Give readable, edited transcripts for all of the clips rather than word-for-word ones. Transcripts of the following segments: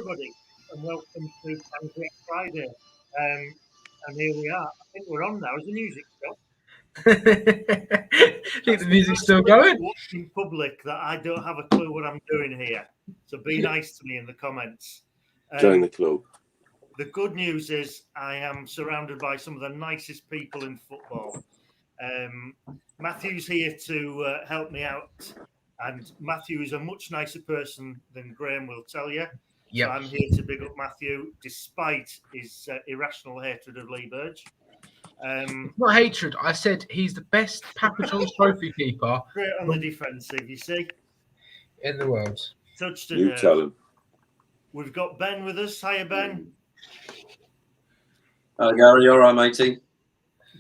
everybody, and welcome to Fans Friday. And here we are. I think we're on now. Is the music stop? I think the music's still going. In public, that I don't have a clue what I'm doing here. So be nice to me in the comments. Join the club. The good news is I am surrounded by some of the nicest people in football. Matthew's here to help me out, and Matthew is a much nicer person than Graham will tell you. Yep. So I'm here to big up Matthew, despite his irrational hatred of Lee Burge. Not hatred. I said he's the best Papa John's trophy keeper. Great on the defensive, you see. In the world. Touched a You nerve. tell him. We've got Ben with us. Hiya, Ben. Hello, Gary. You all right, matey?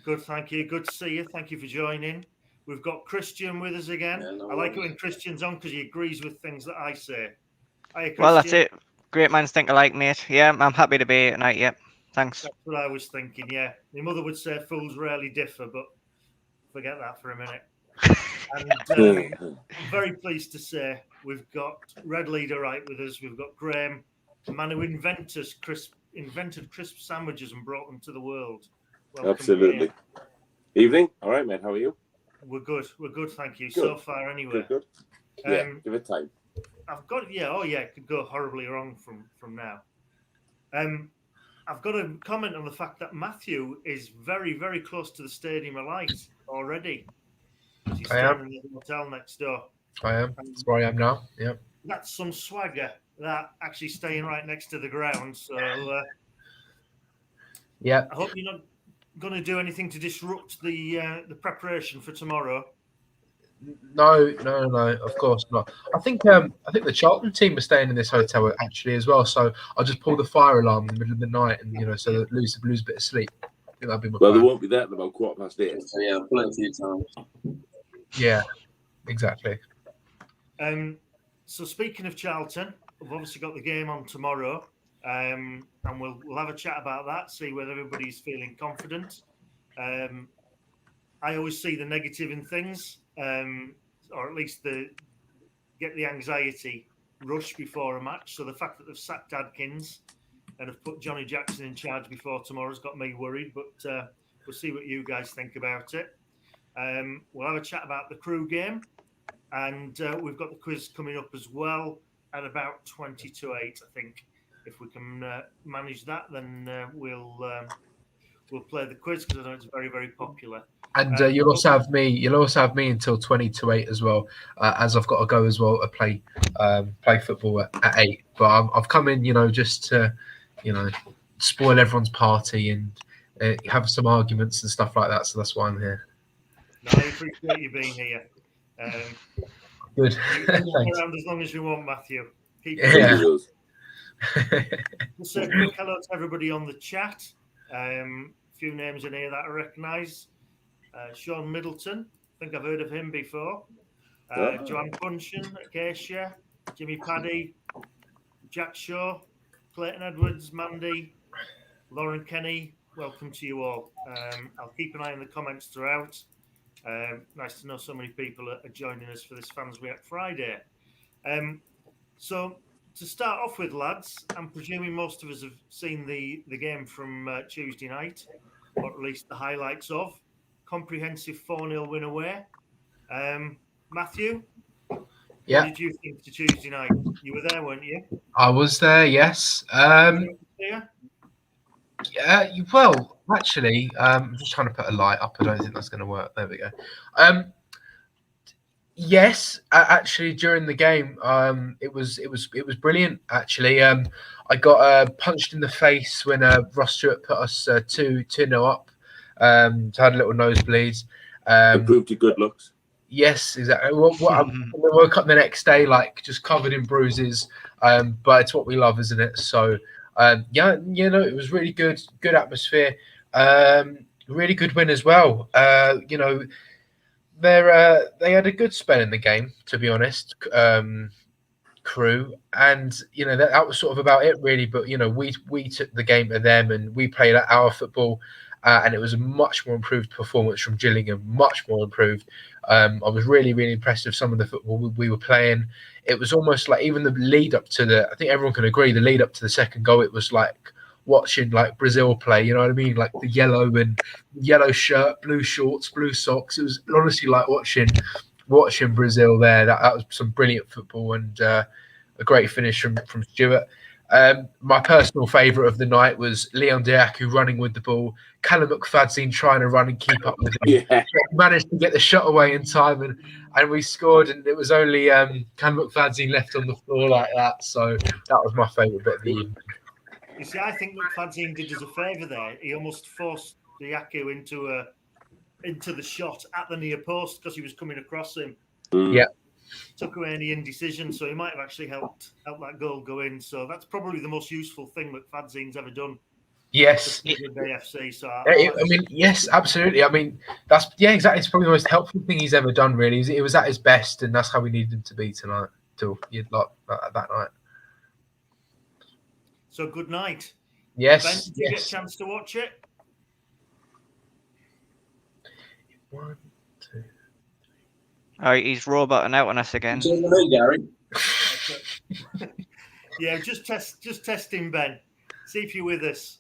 Good, thank you. Good to see you. Thank you for joining. We've got Christian with us again. Yeah, no I like it worries. when Christian's on because he agrees with things that I say. Hiya, Well, that's Christian. it. Great minds think alike, mate. Yeah, I'm happy to be here tonight. Yep. Thanks. That's what I was thinking, yeah. My mother would say fools rarely differ, but forget that for a minute. And I'm very pleased to say we've got Red Leader right with us. We've got Graham, the man who invented crisp sandwiches and brought them to the world. Welcome, Absolutely. Graham. Evening. All right, mate. How are you? We're good, thank you. Good. So far, anyway. Good. Yeah. Give it time. I've got it could go horribly wrong from now. I've got a comment on the fact that Matthew is very, very close to the Stadium of Light already. He's staying in the hotel next door. I am. That's where I am now. Yep. That's some swagger. That actually staying right next to the ground. So Yeah. I hope you're not going to do anything to disrupt the preparation for tomorrow. No. Of course not. I think the Charlton team are staying in this hotel actually as well. So I'll just pull the fire alarm in the middle of the night, and so that lose a bit of sleep. I think that'd be my Well, plan. they won't be there at about 8:15. So, yeah, I've put it a few times. Yeah, exactly. So speaking of Charlton, we've obviously got the game on tomorrow, and we'll have a chat about that. See whether everybody's feeling confident. I always see the negative in things, or at least get the anxiety rush before a match. So the fact that they've sacked Adkins and have put Johnny Jackson in charge before tomorrow's got me worried. But we'll see what you guys think about it. We'll have a chat about the Crewe game, and we've got the quiz coming up as well at about 20 to 8, I think. If we can manage that, then we'll play the quiz because I know it's very, very popular. And you'll also have me. You'll also have me until 20 to 8 as well, as I've got to go as well to play football at 8. But I've come in, just to, spoil everyone's party and have some arguments and stuff like that. So that's why I'm here. No, I appreciate you being here. Good. You can walk around as long as you want, Matthew. Keep Yeah. We'll say a quick hello to everybody on the chat. A few names in here that I recognise. Sean Middleton, I think I've heard of him before. Joanne Punshin, Acacia, Jimmy Paddy, Jack Shaw, Clayton Edwards, Mandy, Lauren Kenny. Welcome to you all. I'll keep an eye on the comments throughout. Nice to know so many people are joining us for this Fans React Friday. So to start off with, lads, I'm presuming most of us have seen the game from Tuesday night, or at least the highlights of. Comprehensive 4-0 win away. Matthew, Yeah. what did you think to Tuesday night? You were there, weren't you? I was there. Yes. Yeah. Well, actually, I'm just trying to put a light up. I don't think that's going to work. There we go. Yes, actually, during the game, it was brilliant. Actually, I got punched in the face when Ross Stewart put us 2-0 up. So I had a little nosebleeds. Improved your good looks. Yes, exactly. I woke up the next day just covered in bruises. But it's what we love, isn't it? So. It was really good atmosphere. Really good win as well. They had a good spell in the game, to be honest. Crewe, and that was sort of about it, really. But we took the game to them, and we played our football, and it was a much more improved performance from Gillingham, much more improved. I was really, really impressed with some of the football we were playing. It was almost like even the lead up to I think everyone can agree, the lead up to the second goal, it was like watching like Brazil play, you know what I mean? Like the yellow shirt, blue shorts, blue socks. It was honestly like watching Brazil there. That was some brilliant football and a great finish from Stuart. My personal favourite of the night was Leon Diaku running with the ball, Callum McFadzean trying to run and keep up with him. Yeah. Managed to get the shot away in time, and we scored, and it was only Callum McFadzean left on the floor like that. So that was my favourite bit of the evening. You see, I think McFadzean did us a favour there. He almost forced Diaku into the shot at the near post because he was coming across him. Yeah. Took away any indecision, so he might have actually helped that goal go in. So that's probably the most useful thing McFadzean's ever done. Yes. With AFC. So I mean, yes, absolutely. I mean, exactly. It's probably the most helpful thing he's ever done. Really, it was at his best, and that's how we needed him to be tonight. That night. So good night. Yes. Ben, did you get a chance to watch it? 1, 2. Oh, he's roboting out on us again. Gary. Yeah, just testing, Ben. See if you're with us.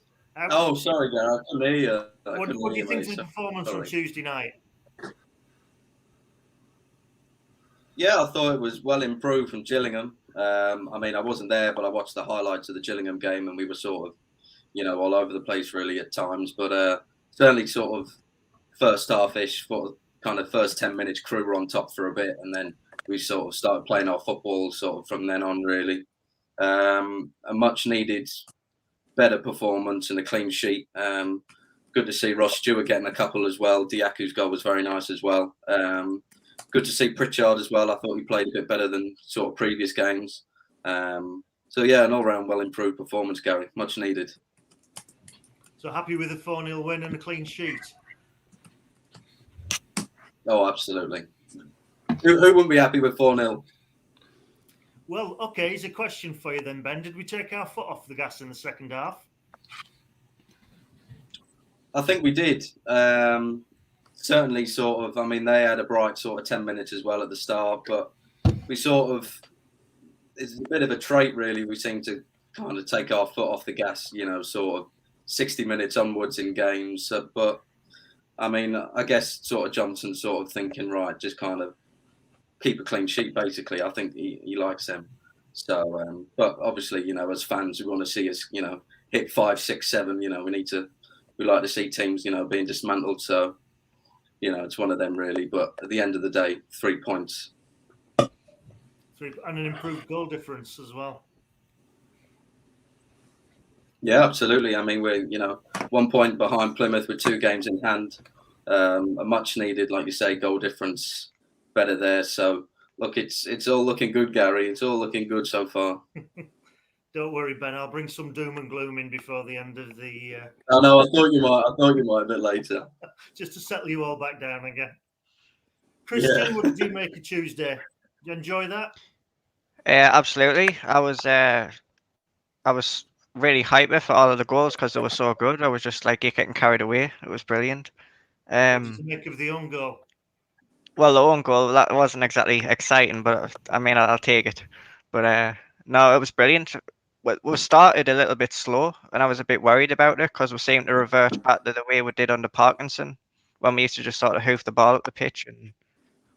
Oh, sorry, Gary. I couldn't hear you. What do you think of the performance on Tuesday night? Yeah, I thought it was well improved from Gillingham. I mean, I wasn't there, but I watched the highlights of the Gillingham game, and we were sort of, all over the place really at times. But certainly sort of first half-ish, for kind of first 10 minutes, Crewe were on top for a bit, and then we sort of started playing our football sort of from then on, really. A much needed better performance and a clean sheet. Good to see Ross Stewart getting a couple as well. Diaku's goal was very nice as well. Good to see Pritchard as well. I thought he played a bit better than sort of previous games. So yeah, an all-round well improved performance, Gary. Much needed. So happy with a 4-0 win and a clean sheet? Oh, absolutely. Who wouldn't be happy with 4-0? Well, okay, here's a question for you then, Ben. Did we take our foot off the gas in the second half? I think we did. Certainly sort of, I mean, they had a bright sort of 10 minutes as well at the start, but we sort of, it's a bit of a trait really. We seem to kind of take our foot off the gas, sort of 60 minutes onwards in games. But I mean, I guess sort of Johnson sort of thinking, right, just kind of keep a clean sheet, basically. I think he likes them. So, but obviously, as fans, we want to see us, hit 5, 6, 7. We like to see teams, being dismantled. So, it's one of them really. But at the end of the day, 3 points. And an improved goal difference as well. Yeah, absolutely. I mean, we're 1 point behind Plymouth with 2 games in hand. A much needed, like you say, goal difference better there. So look, it's all looking good, Gary. It's all looking good so far. Don't worry, Ben. I'll bring some doom and gloom in before the end of the. I know. I thought you might a bit later. Just to settle you all back down again. Christian, what did you make of Tuesday? Did you enjoy that? Absolutely. I was really hyped for all of the goals because they were so good. I was just like getting carried away. It was brilliant. What did you make of the own goal? Well, the own goal, that wasn't exactly exciting, but I mean, I'll take it. But no, it was brilliant. We started a little bit slow, and I was a bit worried about it because we seemed to revert back to the way we did under Parkinson, when we used to just sort of hoof the ball up the pitch and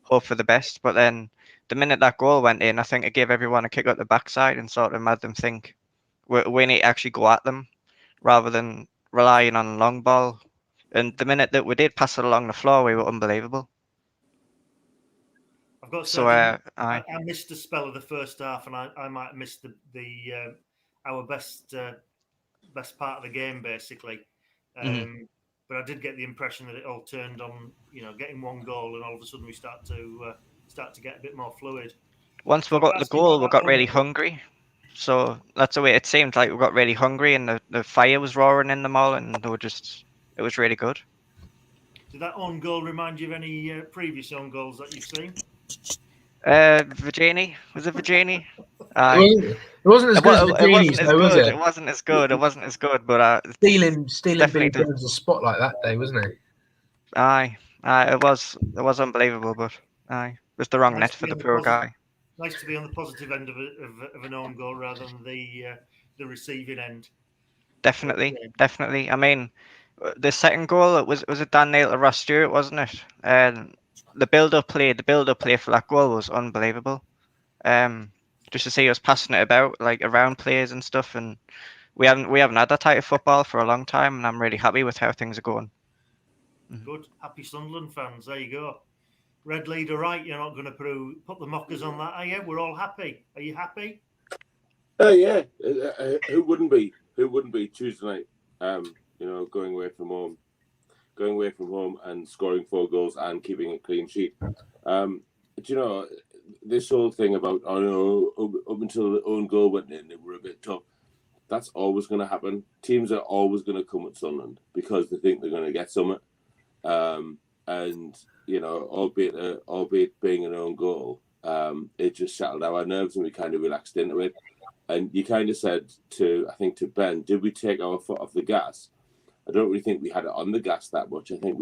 hope for the best. But then the minute that goal went in, I think it gave everyone a kick up the backside and sort of made them think we need to actually go at them rather than relying on a long ball. And the minute that we did pass it along the floor, we were unbelievable. I've got to say, So I missed the spell of the first half, and I might have missed our best part of the game, basically. But I did get the impression that it all turned on, getting one goal, and all of a sudden we start to get a bit more fluid. Once we got the goal, we got really hungry. So that's the way it seemed like. We got really hungry, and the fire was roaring in them all, and it was really good. Did that own goal remind you of any previous own goals that you've seen? Virginie, was it Virginie? It wasn't as good as the Genies, though, was it? It wasn't as good. It wasn't as good, but Stealing definitely Billy Jones' spotlight that day, wasn't it? Aye, it was unbelievable, but aye, it was the wrong net for the poor guy. Nice to be on the positive end of an own goal rather than the receiving end. Definitely. I mean, the second goal, it was a Dan Neil to Ross Stewart, wasn't it? And the build-up play for that goal was unbelievable. Just to see us passing it about, like around players and stuff, and we haven't had that type of football for a long time, and I'm really happy with how things are going. Good, happy Sunderland fans. There you go. Red leader, right? You're not going to put the mockers on that, are you? We're all happy. Are you happy? Yeah. Who wouldn't be? Who wouldn't be Tuesday night? Going away from home and scoring 4 goals and keeping a clean sheet. This whole thing about up until the own goal went in, they were a bit tough. That's always going to happen. Teams are always going to come at Sunderland because they think they're going to get something. Albeit being an own goal, it just settled our nerves and we kind of relaxed into it. And you kind of said to Ben, did we take our foot off the gas? I don't really think we had it on the gas that much. I don't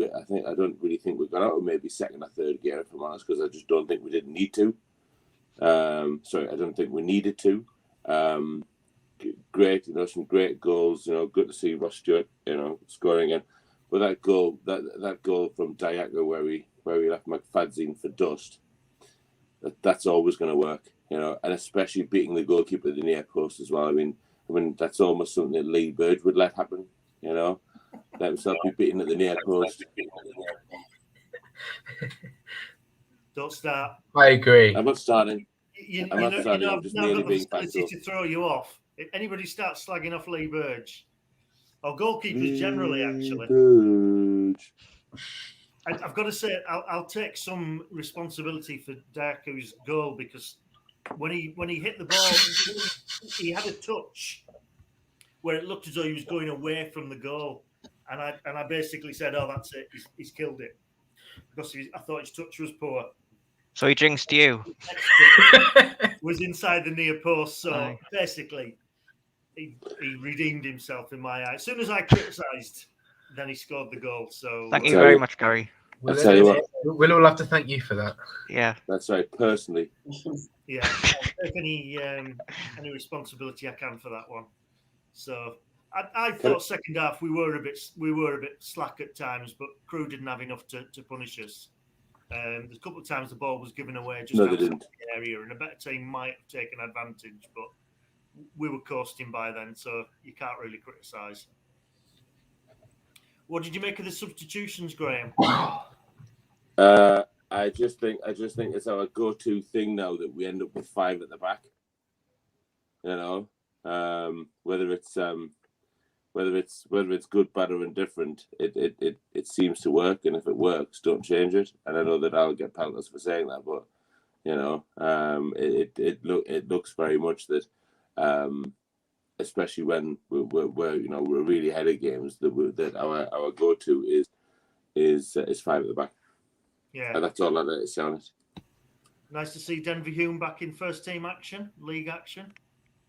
really think we got out of maybe second or third gear, if I'm honest, because I just don't think we didn't need to. I don't think we needed to. Great, some great goals. Good to see Ross Stewart, scoring again. But that goal from Diaco where we left McFadzine for dust, that's always going to work, and especially beating the goalkeeper at the near post as well. I mean that's almost something that Lee Bird would let happen, let himself be beaten at the near post. Don't start. I agree. I'm not starting. I'm just merely being factual. To throw you off. If anybody starts slagging off Lee Burge, or goalkeepers generally, actually, I've got to say I'll take some responsibility for Darku's goal because when he hit the ball, he had a touch where it looked as though he was going away from the goal, and I basically said, "Oh, that's it. He's killed it," because I thought his touch was poor. So he jinxed you. Was inside the near post, so basically he redeemed himself in my eyes. As soon as I criticised, then he scored the goal. So thank you very much, Gary. I'll tell you what. We'll all have to thank you for that. Yeah, that's right. Personally, yeah, I'll take any responsibility I can for that one. So I thought second half we were a bit slack at times, but Crewe didn't have enough to punish us. There's a couple of times the ball was given away just outside the area, and a better team might have taken advantage, but we were coasting by then, so you can't really criticise. What did you make of the substitutions, Graham? I just think it's our go-to thing now that we end up with 5 at the back. Whether it's good, bad, or indifferent, it seems to work, and if it works, don't change it. And I know that I'll get pelters for saying that, but it looks very much that, especially when we're really ahead of games, that our go-to is 5 at the back. Yeah, and that's all I let it sound. Nice to see Denver Hume back in first team action, league action.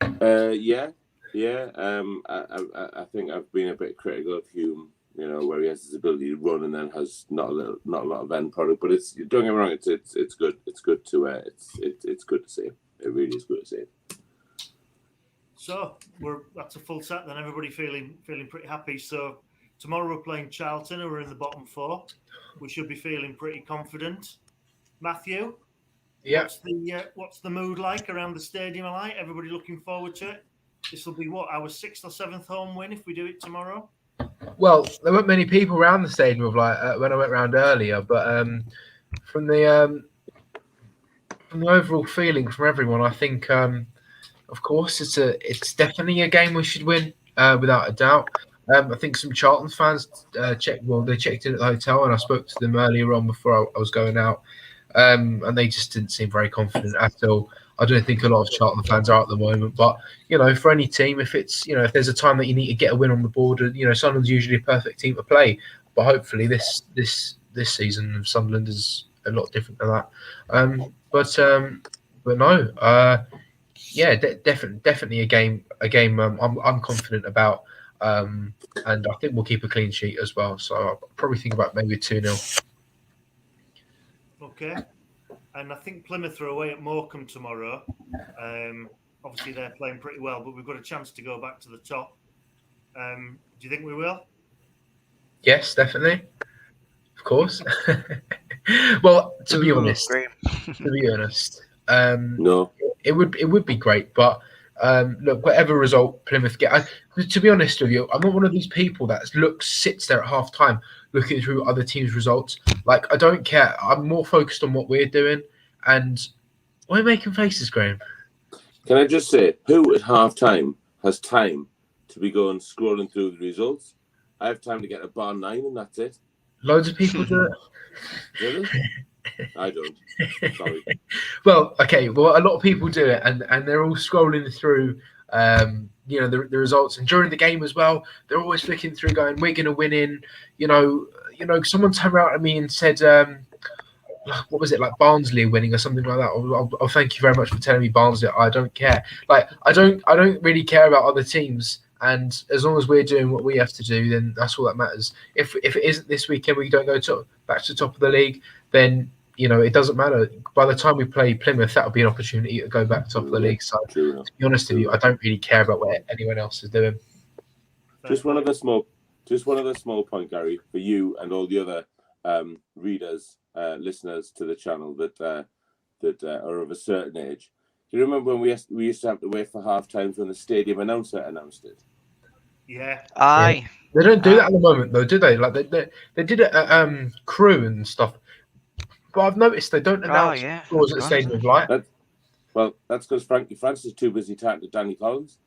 Yeah. I think I've been a bit critical of Hume, where he has his ability to run and then has not a lot of end product. But don't get me wrong, it's good. It's good to see him. It really is good to see him. So that's a full set then. Everybody feeling pretty happy. So tomorrow we're playing Charlton, who are in the bottom 4. We should be feeling pretty confident. Matthew, yeah. What's the mood like around the stadium? Everybody looking forward to it. This will be our 6th or 7th home win if we do it tomorrow. Well, there weren't many people around the stadium when I went round earlier, but from the overall feeling from everyone, I think, of course, it's definitely a game we should win without a doubt. I think some Charlton fans they checked in at the hotel, and I spoke to them earlier on before I was going out, and they just didn't seem very confident at all. I don't think a lot of Charlton fans are at the moment, but for any team, if it's if there's a time that you need to get a win on the board, Sunderland's usually a perfect team to play. But hopefully this season Sunderland is a lot different to that. But no, yeah, definitely a game. I'm confident about, and I think we'll keep a clean sheet as well. So I'll probably think about maybe 2-0. Okay, and I think Plymouth are away at Morecambe tomorrow. Obviously, they're playing pretty well, but we've got a chance to go back to the top. Do you think we will? Yes, definitely, of course. Well, to be honest, No. it would be great, but look, whatever result Plymouth get, to be honest with you, I'm not one of these people that sits there at half time looking through other teams' results. Like, I don't care. I'm more focused on what we're doing, and we're making faces, Graham. Can I just say, who at half time has time to be going scrolling through the results? I have time to get a bar 9 and that's it. Loads of people do it. Really? I don't. Sorry. Well, okay. Well, a lot of people do it, and they're all scrolling through, the results, and during the game as well, they're always flicking through, going, "We're going to win in." Someone turned around at me and said, "What was it, like Barnsley winning or something like that?" I'll thank you very much for telling me Barnsley. I don't care. Like, I don't really care about other teams. And as long as we're doing what we have to do, then that's all that matters. If it isn't this weekend, we don't go back to the top of the league, then it doesn't matter. By the time we play Plymouth, that'll be an opportunity to go back to top of the league. So to be honest with you, I don't really care about what anyone else is doing. Just one other small point, Gary, for you and all the other readers, listeners to the channel that are of a certain age. Do you remember when we used to have to wait for half times when the stadium announcer announced it? Yeah. Aye. They don't do that at the moment, though, do they? Like they did it at Crewe and stuff. But I've noticed they don't announce scores at the Stadium of Light. That's because Frankie Francis is too busy talking to Danny Collins.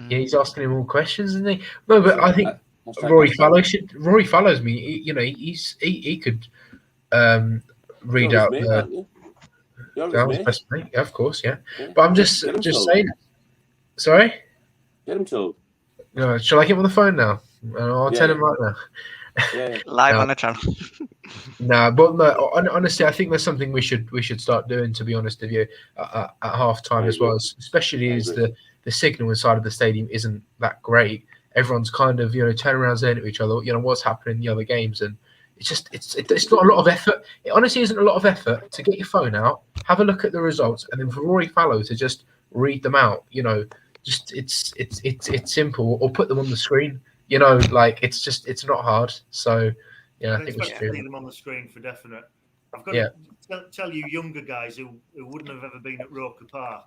Yeah, he's asking him all questions, isn't he? No, but I think Rory follows me. He could read out the. Yeah, of course, yeah. But I'm just saying. Sorry. Get him told. No, shall I get him on the phone now? I'll tell him right now. Yeah. Live on the channel. No, honestly, I think that's something we should start doing. To be honest with you, at half time as well, especially as the signal inside of the stadium isn't that great. Everyone's kind of turning around saying to each other, what's happening in the other games, and it's not a lot of effort. It honestly isn't a lot of effort to get your phone out, have a look at the results, and then for Rory Fallow to just read them out. It's simple, or put them on the screen. It's not hard. So yeah, I think we should see them on the screen for definite. I've got to tell you, younger guys who wouldn't have ever been at Roker Park.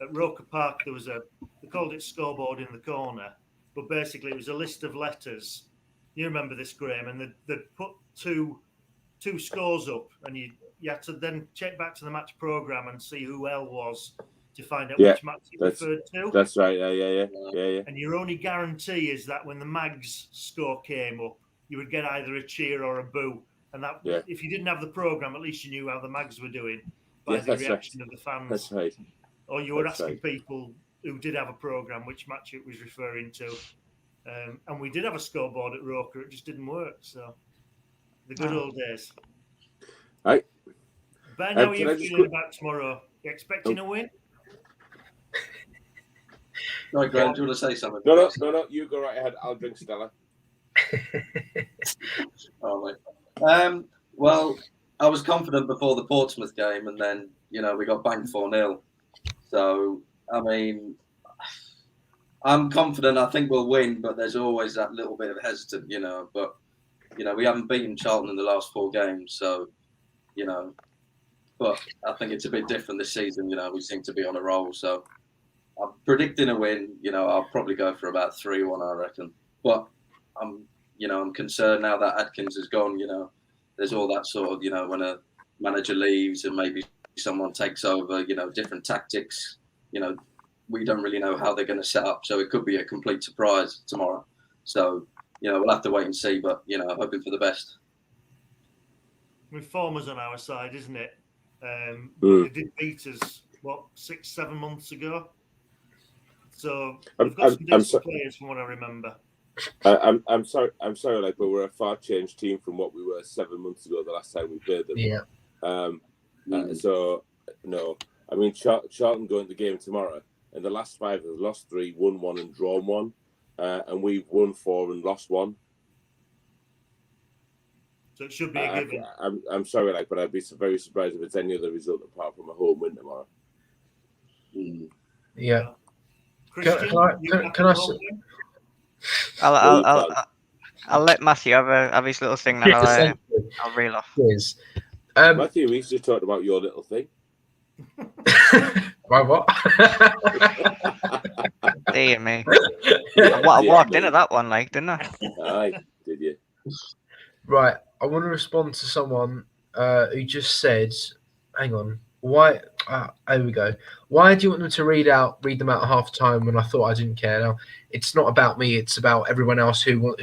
At Roker Park, they called it scoreboard in the corner, but basically it was a list of letters. You remember this, Graham? And they'd put two scores up, and you had to then check back to the match programme and see who L was to find out which match it referred to. That's right. Yeah. And your only guarantee is that when the Mags score came up, you would get either a cheer or a boo. And that if you didn't have the programme, at least you knew how the Mags were doing by the reaction of the fans. That's right. Or you were asking people who did have a programme which match it was referring to. And we did have a scoreboard at Roker, it just didn't work. So the good old days. Right. Ben, how are you feeling about tomorrow? You expecting a win? Right, Graham, do you want to say something? No, you go right ahead. I'll drink Stella. Well, I was confident before the Portsmouth game, and then we got banked 4-0. So I mean, I'm confident. I think we'll win, but there's always that little bit of hesitant, But we haven't beaten Charlton in the last 4 games, so But I think it's a bit different this season. We seem to be on a roll, so I'm predicting a win. I'll probably go for about 3-1, I reckon. But I'm concerned now that Atkins is gone. There's all that sort of, when a manager leaves and maybe someone takes over, different tactics. We don't really know how they're going to set up, so it could be a complete surprise tomorrow. So, we'll have to wait and see, but, hoping for the best. Former's on our side, isn't it? They did beat us, 6-7 months ago? So we've got some decent players from what I remember. I'm sorry, but we're a far changed team from what we were 7 months ago. The last time we played them. Yeah. So no, I mean Charlton go into the game tomorrow, and the last 5 have lost 3, won 1, and drawn 1, and we've won 4 and lost 1. So it should be a given. I'm sorry, but I'd be very surprised if it's any other result apart from a home win tomorrow. Yeah. Christian, Can I? I'll let Matthew have his little thing. Then I'll reel off. Cheers. Matthew, we just talked about your little thing. Right, what? Dear me. I walked into that one, didn't I? Aye, did you? Right. I want to respond to someone who just said, hang on, why? There we go. Why do you want them to read them out at half time when I thought I didn't care? Now, it's not about me. It's about everyone else who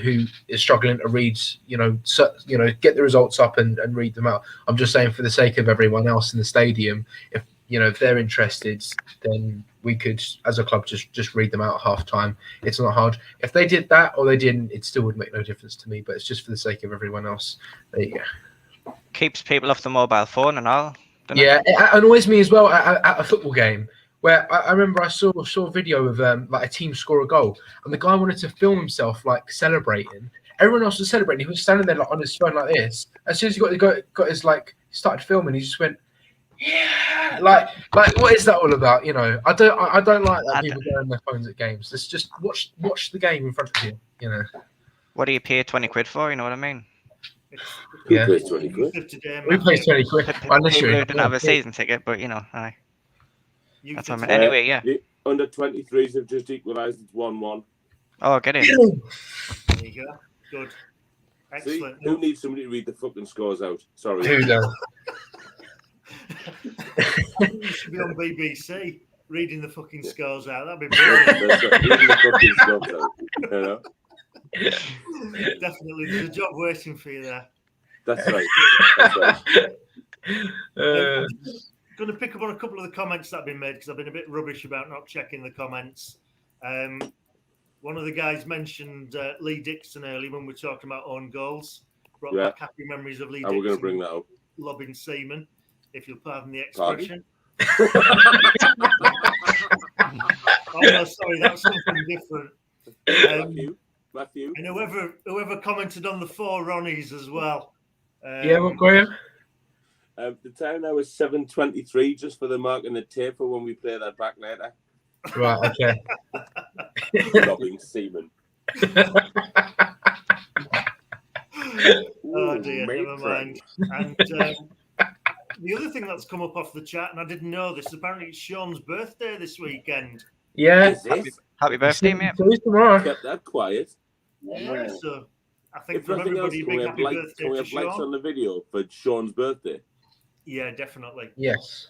is struggling to read, get the results up and read them out. I'm just saying for the sake of everyone else in the stadium, if they're interested, then we could, as a club, just read them out at half time. It's not hard. If they did that or they didn't, it still would make no difference to me, but it's just for the sake of everyone else. There you go. Keeps people off the mobile phone and all. Yeah, it annoys me as well at a football game where I remember I saw a video of a team score a goal and the guy wanted to film himself celebrating. Everyone else was celebrating. He was standing there on his phone like this. As soon as he got his started filming, he just went, yeah, like what is that all about? I don't like that people go on their phones at games. Let's just watch the game in front of you. What do you pay 20 quid for? You know what I mean? Yeah, Who pays 20 quid? We pay 20 quid. People who didn't have a season ticket, but aye. That's what I mean. Anyway, yeah. The under 23s have just equalised. It's 1-1. Oh, get in. There you go. Good. Excellent. See, who needs somebody to read the fucking scores out? Sorry. Who does? You should be on BBC reading the fucking scores out. That'd be brilliant. Reading the fucking scores out. Definitely, there's a job waiting for you there. That's right. I'm going to pick up on a couple of the comments that have been made because I've been a bit rubbish about not checking the comments. One of the guys mentioned Lee Dixon earlier when we were talking about own goals. Brought back happy memories of Lee Dixon. We're going to bring that up. Lobbing seaman, if you'll pardon the expression. Oh, no, sorry, that's something different. Matthew. And whoever commented on the 4 Ronnies as well. What, Graham? The time now is 7:23, just for the mark and the tape for when we play that back later. Right, okay. Lobbing seaman. Oh dear, never mind. And the other thing that's come up off the chat, and I didn't know this, apparently it's Sean's birthday this weekend. Yeah. Happy birthday, mate. Tomorrow. Kept that quiet. Yeah, so I think If from nothing else, everybody, can we big have happy birthday can we to have likes Sean. on the video for Sean's birthday? Yeah, definitely. Yes.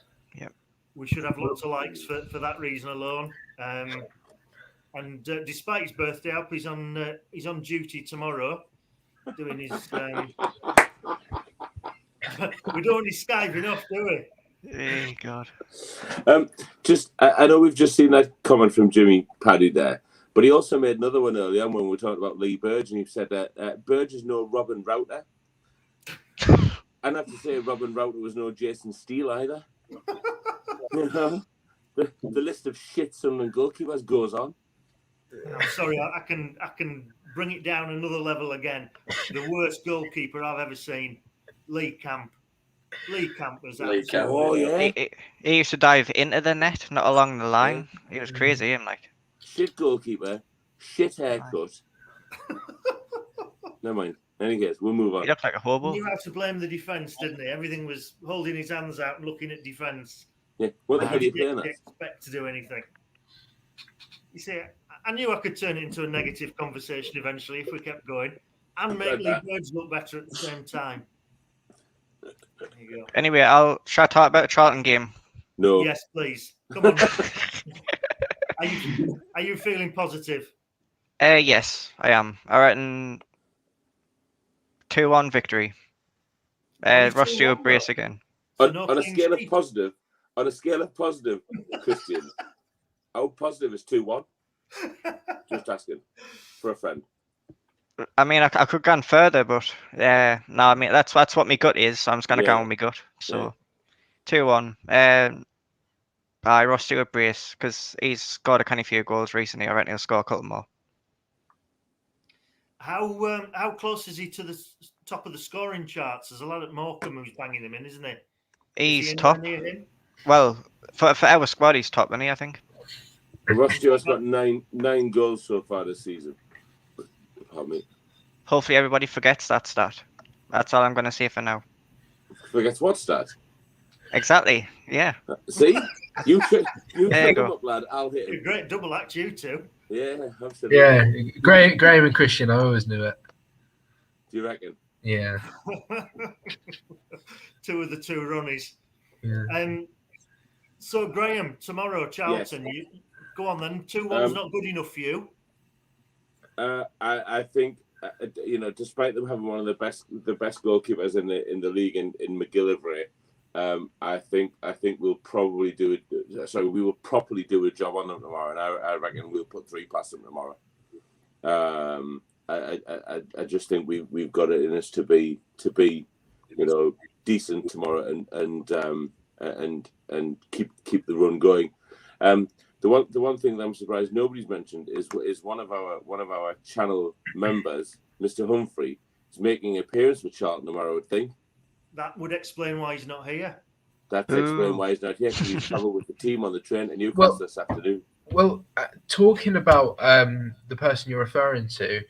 We should have lots of likes for that reason alone. And despite his birthday up, he's on duty tomorrow, doing his. We don't need Skype enough, do we? Hey God. I know we've just seen that comment from Jimmy Paddy there, but he also made another one earlier when we were talking about Lee Burge, and he said that Burge is no Robin Router. And I have to say, Robin Router was no Jason Steele either. The list of shit Sunderland goalkeepers goes on. I'm sorry, I can bring it down another level again. The worst goalkeeper I've ever seen, Lee Camp. Lee Camp was that. Lee Camp, oh yeah. He used to dive into the net, not along the line. He was crazy, him shit goalkeeper, shit haircut. Never mind. Any case, we'll move on. He looked like a hobo. He had to blame the defence, didn't he? Everything was holding his hands out and looking at defence. Yeah. What the hell are you He playing didn't at? expect to do anything. You see, I knew I could turn it into a negative conversation eventually if we kept going, and make Lee Birds look better at the same time. There you go. Anyway, shall I talk about the Charlton game? No. Yes, please. Come on. Are you feeling positive? Yes, I am. I reckon 2-1 victory. Ross Stewart brace again. On a scale of positive, Christian, how positive is 2-1? Just asking for a friend. I mean, I could have gone further, but yeah, no, I mean that's what my gut is. So I'm just gonna go Yeah. with my gut. So Yeah. 2-1. I Ross Stewart brace because he's scored a kind of few goals recently. I reckon he'll score a couple more. How close is he to the top of the scoring charts? There's a lot at Morecambe who's banging him in, isn't he? Is he He's anywhere top. near him? Well, for our squad, he's top, isn't he? I think. Ross Stewart's got nine goals so far this season. Pardon me. Hopefully, everybody forgets that stat. That's all I'm going to say for now. Forgets what stat? Exactly. Yeah. See, you There you trip him go. up, lad. I'll hit A him. great double act, you two. Yeah, absolutely. Yeah, Graham and Christian, I always knew it. Do you reckon? Yeah. Two of the two runnies. Yeah. So Graham, tomorrow Charlton. Yes. You go on then. 2-1's not good enough for you. I think despite them having one of the best goalkeepers in the league in McGillivray, I think we'll probably do it. Sorry, we will properly do a job on them tomorrow, and I reckon we'll put 3 past them tomorrow. I just think we've got it in us to be decent tomorrow and keep the run going. The one thing that I'm surprised nobody's mentioned is one of our channel members, Mr. Humphrey, is making an appearance for Charlton tomorrow. I would think That would explain why he's not here. that's explain why he's not here, because he's travelled with the team on the train to Newcastle this afternoon. Well, talking about the person you're referring to,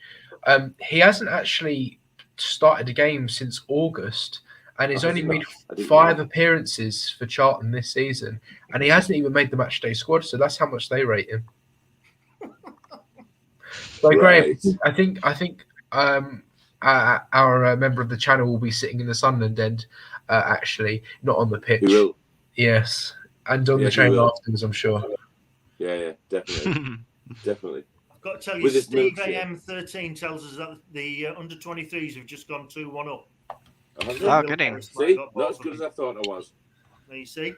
he hasn't actually started a game since August, and he's only made 5 appearances for Charlton this season, and he hasn't even made the matchday squad. So that's how much they rate him. So Right. Graham, I think our member of the channel will be sitting in the Sunderland end, actually, not on the pitch. He will. Yes, and on Yeah, the he train will. afterwards, I'm sure. Yeah, definitely, definitely. I've got to tell you, With his Steve milkshake. AM13 tells us that the under 23s have just gone 2-1 up. Oh, good in. See, not as good as I thought I was. There you see.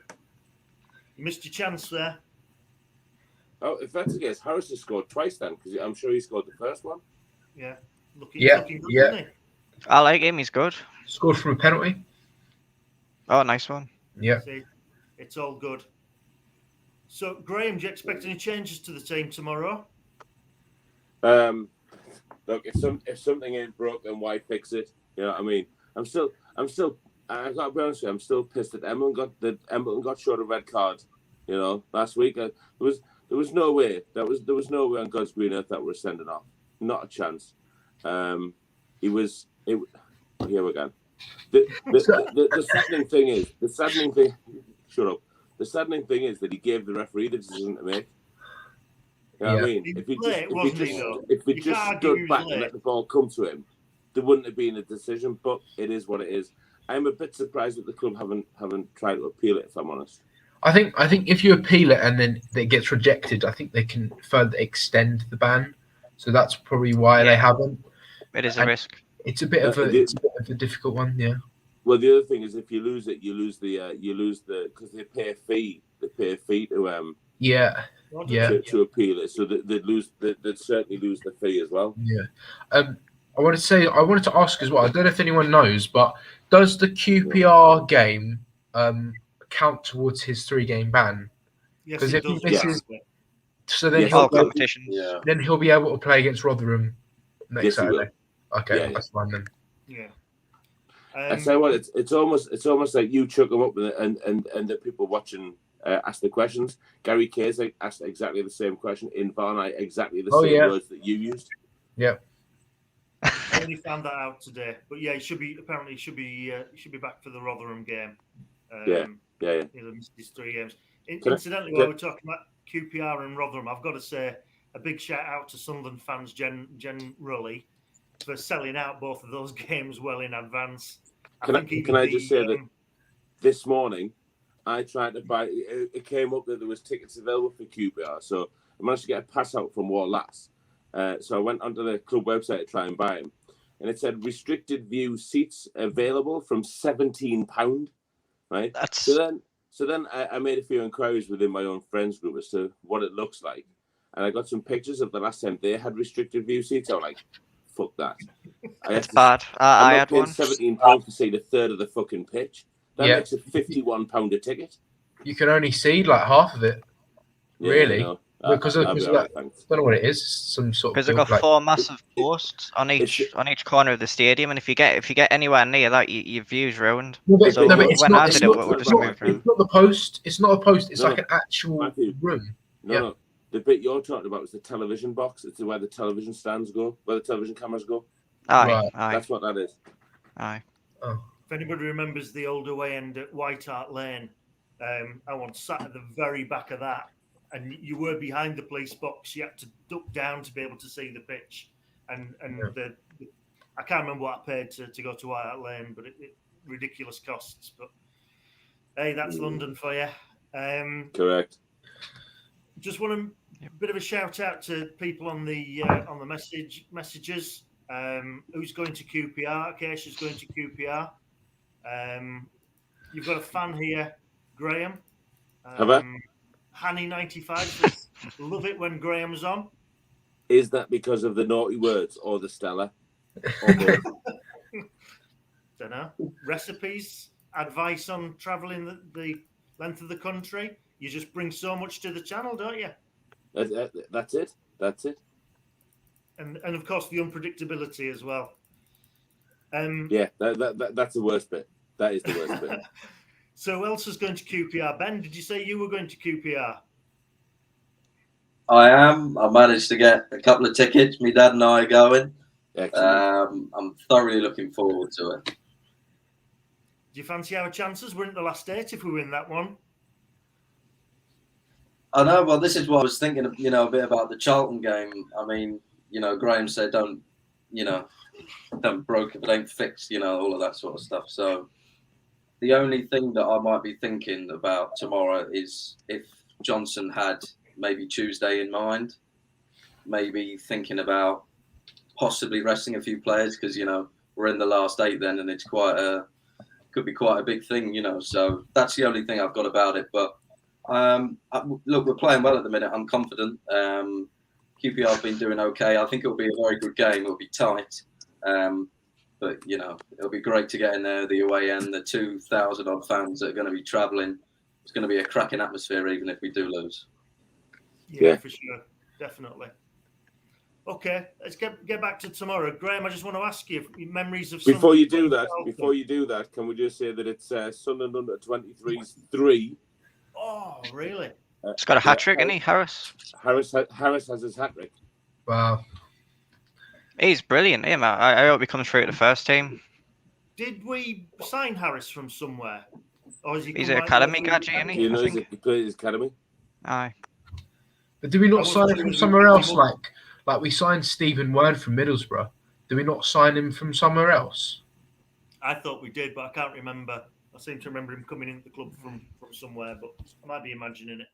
You missed your chance there. Oh, if that's the case, Harris has scored twice then, because I'm sure he scored the first one. Yeah. Looking good, Yeah. isn't he? I like him. He's good. Scored from a penalty. Oh, nice one. Yeah. See, it's all good. So, Graham, do you expect any changes to the team tomorrow? Look, if something ain't broke, then why fix it? You know what I mean? I'm still. I got to be honest with you, I'm still pissed that Embleton got short a red card. You know, last week there was no way there was no way on God's green earth that we're sending off. Not a chance. Here we go. The saddening thing is Shut up. The saddening thing is that he gave the referee the decision to make. You know what I mean? If he just stood back and let the ball come to him, there wouldn't have been a decision. But it is what it is. I'm a bit surprised that the club haven't tried to appeal it, if I'm honest. I think if you appeal it and then it gets rejected, I think they can further extend the ban. So that's probably why they haven't. It is a risk. It's a bit of a difficult one, yeah. Well, the other thing is, if you lose it, you lose the because they pay a fee. They pay a fee to to appeal it. So they'd certainly lose the fee as well. Yeah. I wanted to ask as well. I don't know if anyone knows, but does the QPR game count towards his 3-game ban? Yes, Because if he misses, so then then he'll be able to play against Rotherham next Saturday. Okay, that's fine then. Yeah. I say what, it's almost like you chuck them up and the people watching ask the questions. Gary Casey asked exactly the same question in Varney, exactly the same words that you used. Yeah. I only found that out today, but yeah, he should be back for the Rotherham game. Yeah. He'll miss his 3 games. Incidentally, while we're talking about QPR and Rotherham, I've got to say a big shout out to Sunderland fans generally for selling out both of those games well in advance. Can I just say that this morning I tried to buy. It came up that there was tickets available for QPR, so I managed to get a pass out from War Lass. So I went onto the club website to try and buy them, and it said restricted view seats available from £17. Right. So then I made a few inquiries within my own friends group as to what it looks like, and I got some pictures of the last time they had restricted view seats. I was like, fuck that. I had It's to, bad. I'm I not had paying one. £17 to see the third of the fucking pitch. That Yeah. makes it £51 a ticket. You can only see like half of it, Yeah, really, no. because I'll be of all right, that. thanks. I don't know what it is. Some sort of Because they've build, got like 4 massive posts on each corner of the stadium, and if you get anywhere near that, your view's ruined. No, but, So no, but it's when not. I It's did it, not. we'll It's just move not, through. it's not the post. It's not a post. It's No, like an actual Matthew, room. No, Yeah. no. The bit you're talking about is the television box. It's where the television stands go, where the television cameras go. Aye, Right. aye, That's what that is. aye. Oh. If anybody remembers the old away end at White Hart Lane, I once sat at the very back of that, and you were behind the police box. You had to duck down to be able to see the pitch, and Yeah. I can't remember what I paid to go to White Hart Lane, but it ridiculous costs. But hey, that's London for you. Correct. Just want a bit of a shout out to people on the messages. Who's going to QPR? Acacia's going to QPR. You've got a fan here, Graham. Have I? Hanny95 says, love it when Graham's on. Is that because of the naughty words or the Stella? Or both? Don't know. Recipes, advice on travelling the length of the country. You just bring so much to the channel, don't you? That's it. That's it. And of course the unpredictability as well. Yeah, that's the worst bit. That is the worst bit. So who else is going to QPR? Ben, did you say you were going to QPR? I am. I managed to get a couple of tickets. My dad and I are going. Excellent. I'm thoroughly looking forward to it. Do you fancy our chances? We're in the last 8 if we win that one. I know. Well, this is what I was thinking of, a bit about the Charlton game. I mean, Graham said don't broke if it ain't fixed, all of that sort of stuff. So the only thing that I might be thinking about tomorrow is if Johnson had maybe Tuesday in mind, maybe thinking about possibly resting a few players because, we're in the last 8 then, and it's could be quite a big thing, So that's the only thing I've got about it. But look, we're playing well at the minute. I'm confident. QPR have been doing okay. I think it'll be a very good game. It'll be tight. But, it'll be great to get in there, the away end, the 2,000 odd fans that are going to be travelling. It's going to be a cracking atmosphere, even if we do lose. Yeah, for sure. Definitely. Okay, let's get back to tomorrow. Graham, I just want to ask you memories of Before you do that, can we just say that it's Sunderland under 23's 3. Oh, really? It's got a hat trick, isn't he, Harris? Harris has his hat trick. Wow. He's brilliant, him. I hope he comes through to the first team. Did we sign Harris from somewhere? Or is he He's an academy gadget, isn't he? You know, he played his academy. Aye. But do we not sign him from somewhere else? Like we signed Stephen Word from Middlesbrough. Do we not sign him from somewhere else? I thought we did, but I can't remember. I seem to remember him coming into the club from somewhere, but I might be imagining it.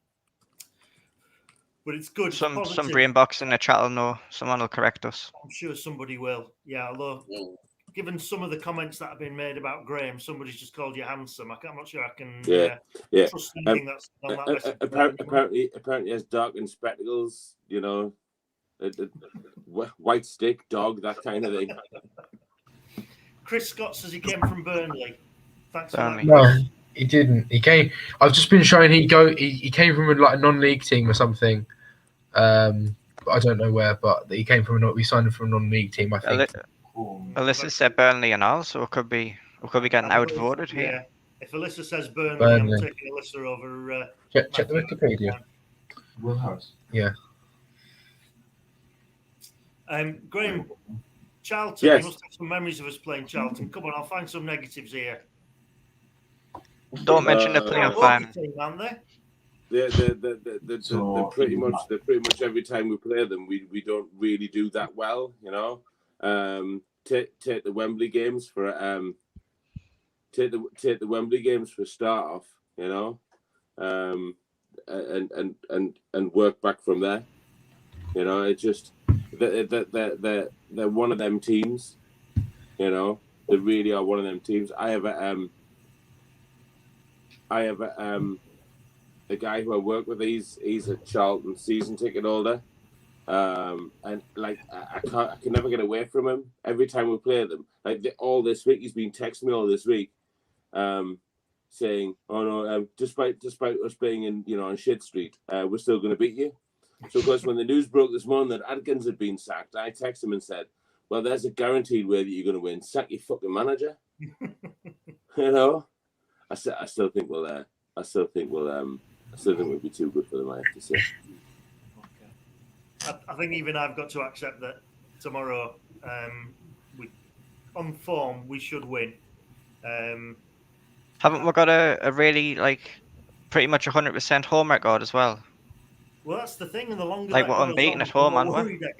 But it's good. Some brain box in the chat will know. Someone will correct us. I'm sure somebody will. Yeah, although given some of the comments that have been made about Graham, somebody's just called you handsome. I'm not sure I can trust anything that's on that message. Apparently he has darkened spectacles, white stick, dog, that kind of thing. Chris Scott says he came from Burnley. Thanks for that. No, he didn't. He came. I've just been showing he came from a non-league team or something. I don't know where, but he came from. We signed him from a non-league team, I think. Alyssa said Burnley and all, so we could be getting outvoted here. Yeah. If Alyssa says Burnley, I'm taking Alyssa over. Check the Wikipedia. Will Harris. Yeah. Graham, Charlton. Yes. You must have some memories of us playing Charlton. Come on, I'll find some negatives here. Don't mention the playoff fan. Aren't they? They're pretty much every time we play them, we don't really do that well, Take the Wembley games for take the Wembley games for a start off, and work back from there. It's just they're one of them teams, they really are one of them teams. I have a guy who I work with. He's a Charlton season ticket holder, And like I can never get away from him. Every time we play them, like all this week, he's been texting me all this week, saying, "Oh no, despite us being in on shit street, we're still going to beat you." So of course, when the news broke this morning that Adkins had been sacked, I texted him and said, "Well, there's a guaranteed way that you're going to win. Sack your fucking manager." I still think we'll be too good for them. I have to say. I think even I've got to accept that tomorrow, on form, we should win. Haven't we got a really pretty much 100% home record as well? Well, that's the thing, and the longer like that we're goes unbeaten on, at home, the more aren't we? worried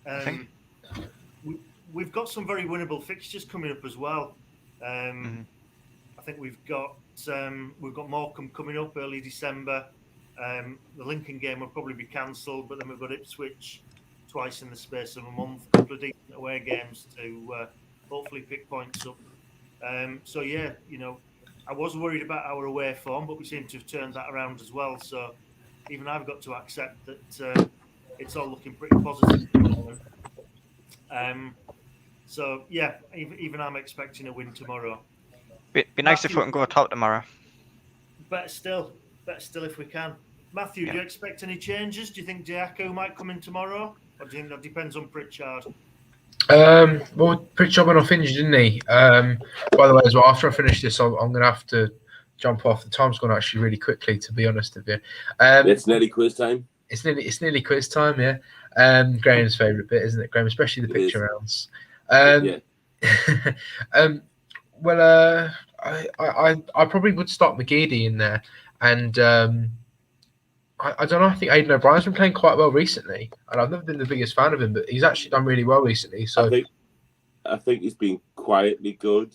I get. We've got some very winnable fixtures coming up as well. I think we've got Morecambe coming up early December. The Lincoln game will probably be cancelled, but then we've got Ipswich twice in the space of a month. A couple of decent away games to hopefully pick points up. So yeah, I was worried about our away form, but we seem to have turned that around as well. So even I've got to accept that it's all looking pretty positive at the moment. So yeah, even I'm expecting a win tomorrow. Be nice if we can go top tomorrow. Better still if we can. Matthew, do you expect any changes? Do you think Diaco might come in tomorrow? Or do you think that depends on Pritchard? Well, Pritchard went off injured, didn't he? By the way, as well, after I finish this, I'm going to have to jump off. The time's gone actually really quickly, to be honest with you. It's nearly quiz time. It's nearly quiz time, yeah. Graham's favourite bit, isn't it, Graham? Especially the picture rounds. Well, I probably would start McGeady in there, and I don't know. I think Aidan O'Brien's been playing quite well recently, and I've never been the biggest fan of him, but he's actually done really well recently. So I think he's been quietly good.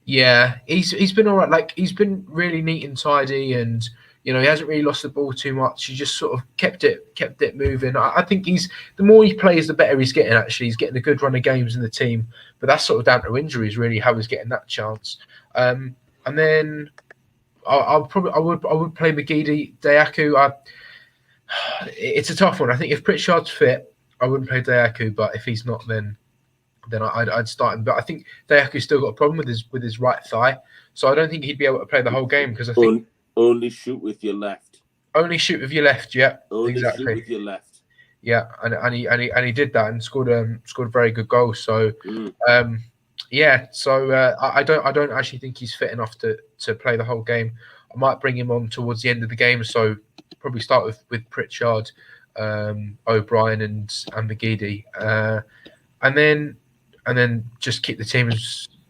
Yeah, he's been all right. Like, he's been really neat and tidy, and he hasn't really lost the ball too much. He just sort of kept it moving. I think the more he plays, the better he's getting. Actually, he's getting a good run of games in the team, but that's sort of down to injuries, really, how he's getting that chance. And then I would play McGeady, Diaco. It's a tough one. I think if Pritchard's fit, I wouldn't play Diaco, but if he's not, then I'd start him. But I think Diaco's still got a problem with his right thigh, so I don't think he'd be able to play the whole game, because I think only shoot with your left. Only shoot with your left, yeah. Only exactly. Shoot with your left. Yeah, and he did that and scored a very good goal. So yeah, so I don't actually think he's fit enough to play the whole game. I might bring him on towards the end of the game, so probably start with Pritchard, O'Brien and McGeady, and then just keep the team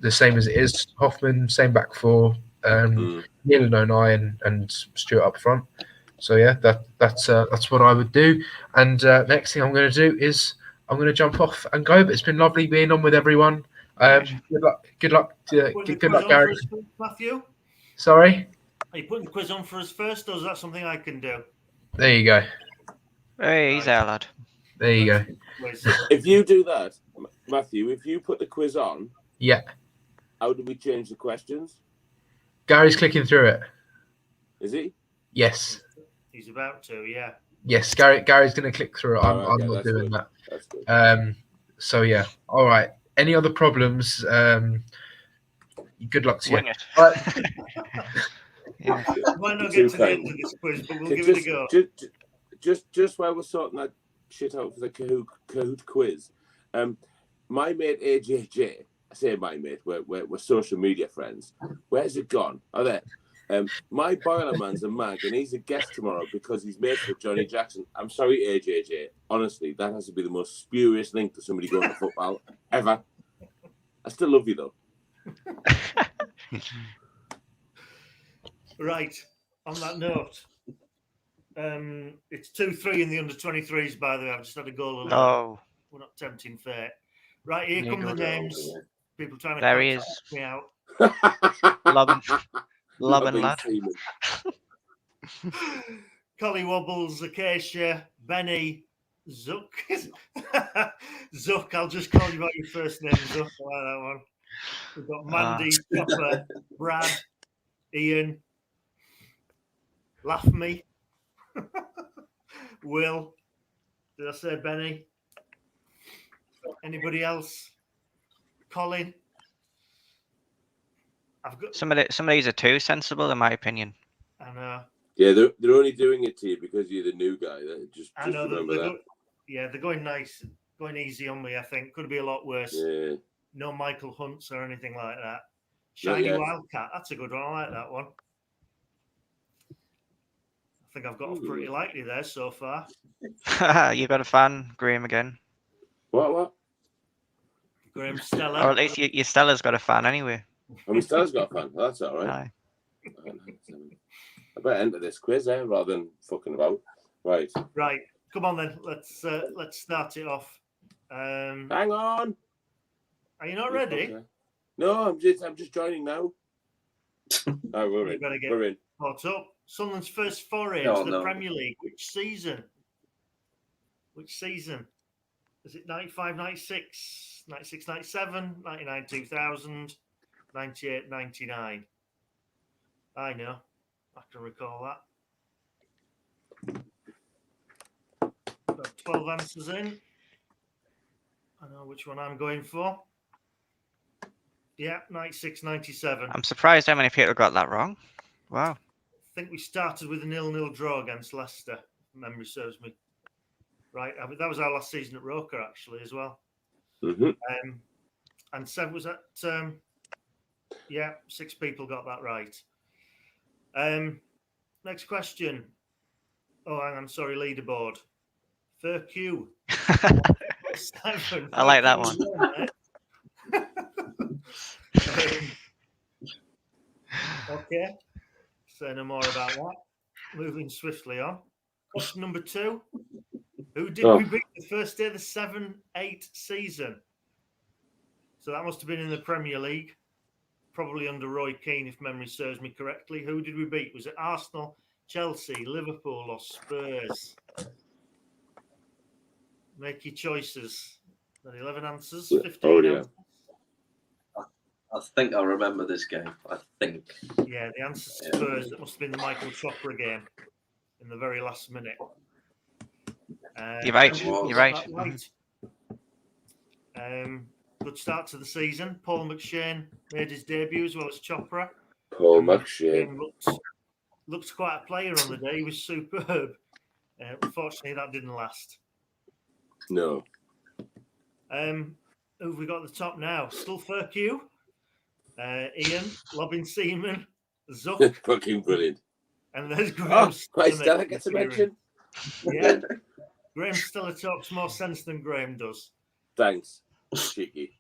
the same as it is. Hoffman, same back four, Neil and Onai and Stuart up front. So yeah, that's what I would do. And next thing I'm going to do is I'm going to jump off and go. But it's been lovely being on with everyone. Good luck, Gary. Matthew? Sorry? Are you putting the quiz on for us first, or is that something I can do? There you go. Hey, he's our lad. There you go. If you do that, Matthew, if you put the quiz on, yeah. How do we change the questions? Gary's clicking through it. Is he? Yes. He's about to, yeah. Yes, Gary's going to click through it. I'm not doing that. That's good. So yeah. All right. Any other problems? Good luck to you. Wing it. Yeah. Might not get to the end of this quiz, but we'll give it a go. Just while we're sorting that shit out for the Kahoot quiz, my mate AJJ, I say my mate, we're social media friends. Where's it gone? Oh, there. My boiler man's a mag, and he's a guest tomorrow because he's mates with Johnny Jackson. I'm sorry, AJJ. Honestly, that has to be the most spurious link to somebody going to football ever. I still love you, though. Right. On that note, it's 2-3 in the under-23s, by the way. I've just had a goal alone. Oh. We're not tempting fate. Right, here come the names. People trying to there he is. Me out. Loving lad. Collie Wobbles, Acacia, Benny, Zuck. Zuck, I'll just call you by your first name, Zuck. I like that one. We've got Mandy, Chopper, Brad, Ian, Laugh Me, Will, Did I say Benny? Anybody else? Colin? I've got. Some of these are too sensible, in my opinion. I know. Yeah, they're only doing it to you because you're the new guy. Just I know. remember that. They're going nice, going easy on me. I think could be a lot worse. Yeah. No Michael Hunts or anything like that. Not Shiny yet. Wildcat. That's a good one. I like that one. I think I've got off pretty lightly there so far. You got a fan, Graham, again. What? Graham Stella. Or at least your Stella's got a fan anyway. I mean, Stella's got a fan. That's all right. Aye. I better enter this quiz, rather than fucking about. Right. Right. Come on then. Let's start it off. Hang on. Are you not ready? Okay. No, I'm just joining now. Oh, we're in. Better get We're in. caught up. Sunderland's first foray into the Premier League. Which season? Is it 95, 96, 96, 97, 99, 2000, 98, 99? I know. I can recall that. Got 12 answers in. I know which one I'm going for. Yeah, 96, 97. I'm surprised how many people got that wrong. Wow. I think we started with a 0-0 draw against Leicester, if memory serves me. Right, I mean, that was our last season at Roker, actually, as well. Mm-hmm. And Sev was at, 6 people got that right. Next question. Oh, hang on, sorry, leaderboard. Q. I like that one. Okay. Say no more about that. Moving swiftly on. Question number 2. Who did we beat the first day of the 7-8 season? So that must have been in the Premier League, probably under Roy Keane, if memory serves me correctly. Who did we beat? Was it Arsenal, Chelsea, Liverpool, or Spurs? Make your choices. 11 answers, 15 answers. I think I remember this game. I think. Yeah, the answer is Spurs. It must have been the Michael Chopra game in the very last minute. You're right. Good start to the season. Paul McShane made his debut as well as Chopra. Paul McShane looked quite a player on the day. He was superb. Unfortunately, that didn't last. No. Who have we got at the top now? Still Q. Ian, Lobbin Seaman, Zuck. Fucking brilliant. And there's Graham. Stella gets a mention. Yeah. Graham Stella talks more sense than Graham does. Thanks. Cheeky.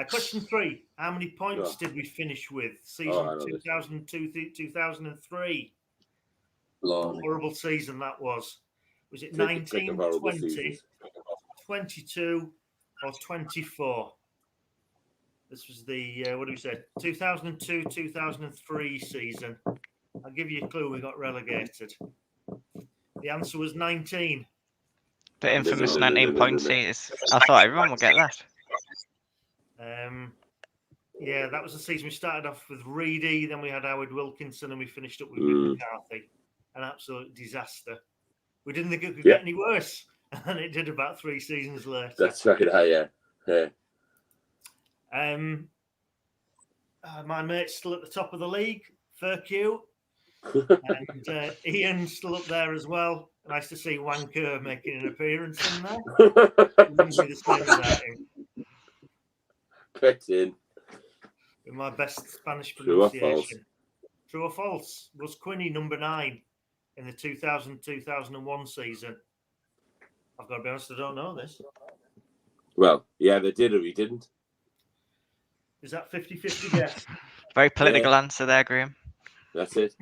Question 3. How many points did we finish with? Season 2002-2003. Horrible season that was. Was it 19, 20, 22, or 24? This was the, 2002-2003 season. I'll give you a clue, we got relegated. The answer was 19. The infamous 19 points. I thought everyone would get that. Yeah, that was the season we started off with Reedy, then we had Howard Wilkinson, and we finished up with Mick McCarthy. An absolute disaster. We didn't think it could get any worse, and it did about 3 seasons later. That's right, yeah. My mate's still at the top of the league, Q. And Ian's still up there as well. Nice to see Wanker making an appearance in there. Wouldn't be the same without him. Get in. With my best Spanish pronunciation. True or false? Was Quinney number 9 in the 2000-2001 season? I've got to be honest, I don't know this. Well, yeah, they did or he didn't. Is that 50-50 guess? Very political answer there, Graham. That's it.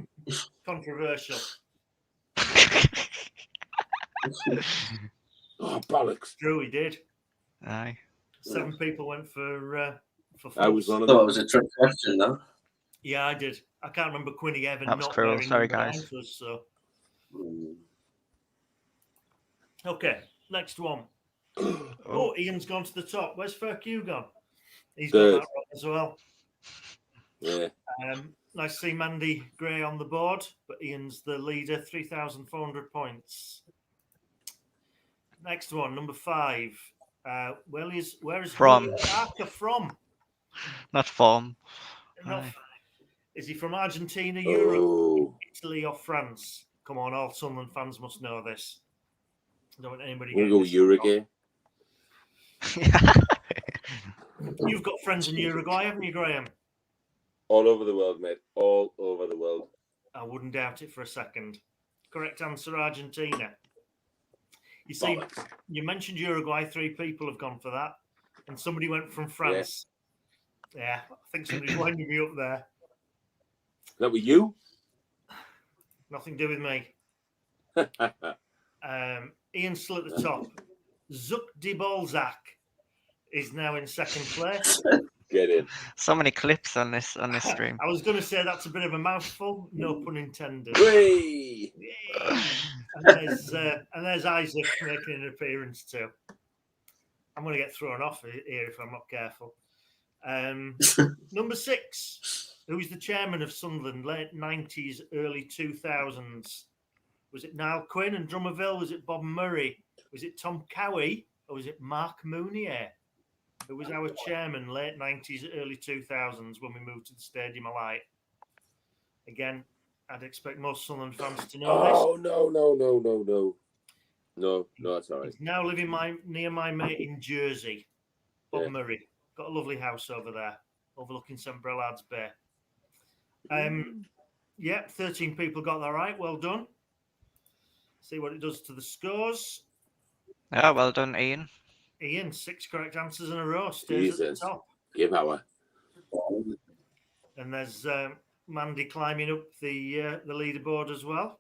Controversial. Oh, bollocks. True, he did. Aye. 7 people went for false. I was one of I them. thought it was a trick question, though. Yeah, I did. I can't remember Quinney ever That was not cruel. wearing Sorry, number guys. 9 to us, so. Okay, next one. Oh, Ian's gone to the top. Where's Q gone? He's got that right as well. Yeah. Nice to see Mandy Gray on the board, but Ian's the leader, 3,400 points. Next one, number 5. Where is From. Julio Arca from? Not form. Not, Aye. is he from Argentina, Europe, Oh, Italy, or France? Come on, all Sunderland fans must know this. I don't want anybody we'll getting go this Uruguay. wrong. You've got friends in Uruguay, haven't you, Graham? All over the world, mate. All over the world. I wouldn't doubt it for a second. Correct answer, Argentina. You see, Bollocks. you mentioned Uruguay. 3 people have gone for that. And somebody went from France. Yeah, I think somebody's winding me up there. That were you? Nothing to do with me. Ian's still at the top. Zuck de Balzac is now in 2nd place. Get in. So many clips on this stream. I was going to say that's a bit of a mouthful. No pun intended. Whee! Yay. And there's Isaac making an appearance too. I'm going to get thrown off here if I'm not careful. Number 6. Who's the chairman of Sunderland, late 90s, early 2000s? Was it Niall Quinn and Drummondville? Was it Bob Murray? Was it Tom Cowie? Or was it Mark Mounier? Who was our chairman, late 90s, early 2000s, when we moved to the Stadium of Light? Again, I'd expect most Sunderland fans to know this. Oh, no. No, that's all right. He's now living near my mate in Jersey, Bob Yeah. Murray. Got a lovely house over there, overlooking St. Brelard's Bay. 13 people got that right. Well done. See what it does to the scores. Oh, well done, Ian. Ian, 6 correct answers in a row. Stays at Jesus. the top. Give our. And there's Mandy climbing up the leaderboard as well,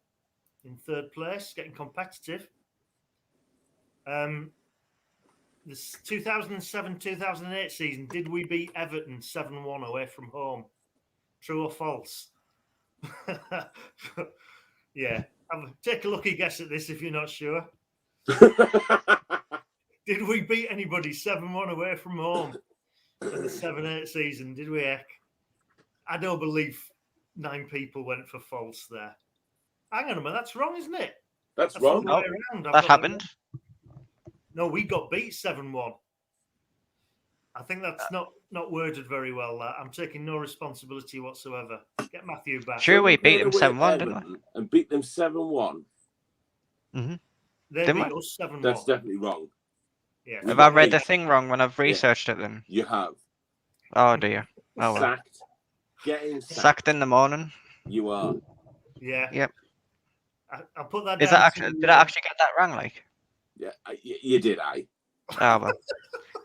in 3rd place, getting competitive. This 2007-2008 season, did we beat Everton 7-1 away from home? True or false? Yeah. Take a lucky guess at this if you're not sure. Did we beat anybody 7-1 away from home in the 7-8 season? Did we, Ek? I don't believe 9 people went for false there. Hang on a minute, that's wrong, isn't it? That's the wrong. other way around. I've That got happened. No, we got beat 7-1. I think that's not worded very well. I'm taking no responsibility whatsoever. Get Matthew back. Sure, we beat them Away 7-1, didn't we? Everton and beat them 7-1. They Didn't beat we? us 7-1. That's definitely wrong. Yeah. Have I read the thing wrong when I've researched it then? You have. Oh dear. Oh well. Sacked. Getting Sacked in the morning. You are. Yeah. Yep. I'll put that Is down. that actually? Did I actually get that wrong? Like, Yeah, you did, I. oh well.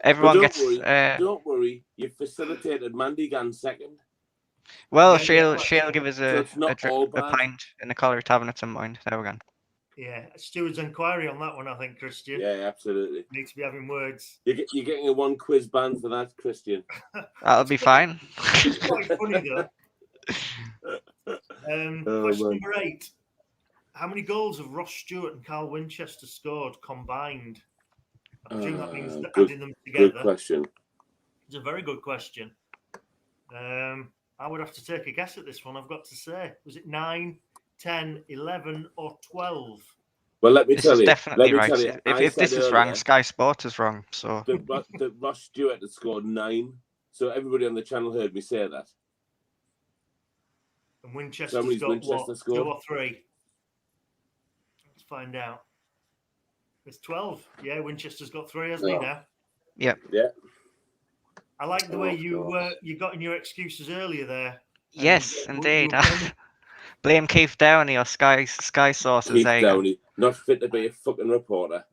Everyone But gets. don't worry. You facilitated Mandy Gann 2nd. Well, Yeah, she'll give us So it's not all a bad. pint in the Colliery Tavern at some point. There we go. Yeah. Steward's inquiry on that one, I think, Christian. Yeah, absolutely. Need to be having words. You're getting a 1 quiz ban for that, Christian. That'll be fine. It's quite funny, though. Question man. number 8. How many goals have Ross Stewart and Carl Winchester scored combined? I presume that means adding them together. Good question. It's a very good question. I would have to take a guess at this one, I've got to say. Was it 9, 10, 11, or 12? Well, let me This tell is you. definitely let me right. tell you, I If said this is earlier wrong, Sky Sports is wrong. So that Ross Stewart had scored 9. So everybody on the channel heard me say that. And Winchester's Somebody's got Winchester what? scored. 2 or 3? Let's find out. It's 12. Yeah, Winchester's got 3, hasn't he, now? Yeah. I like the way God. you got in your excuses earlier there. yes, And indeed. you were blaming Blame Keith Downey or Sky Sources. Keith There you go. Downey, not fit to be a fucking reporter.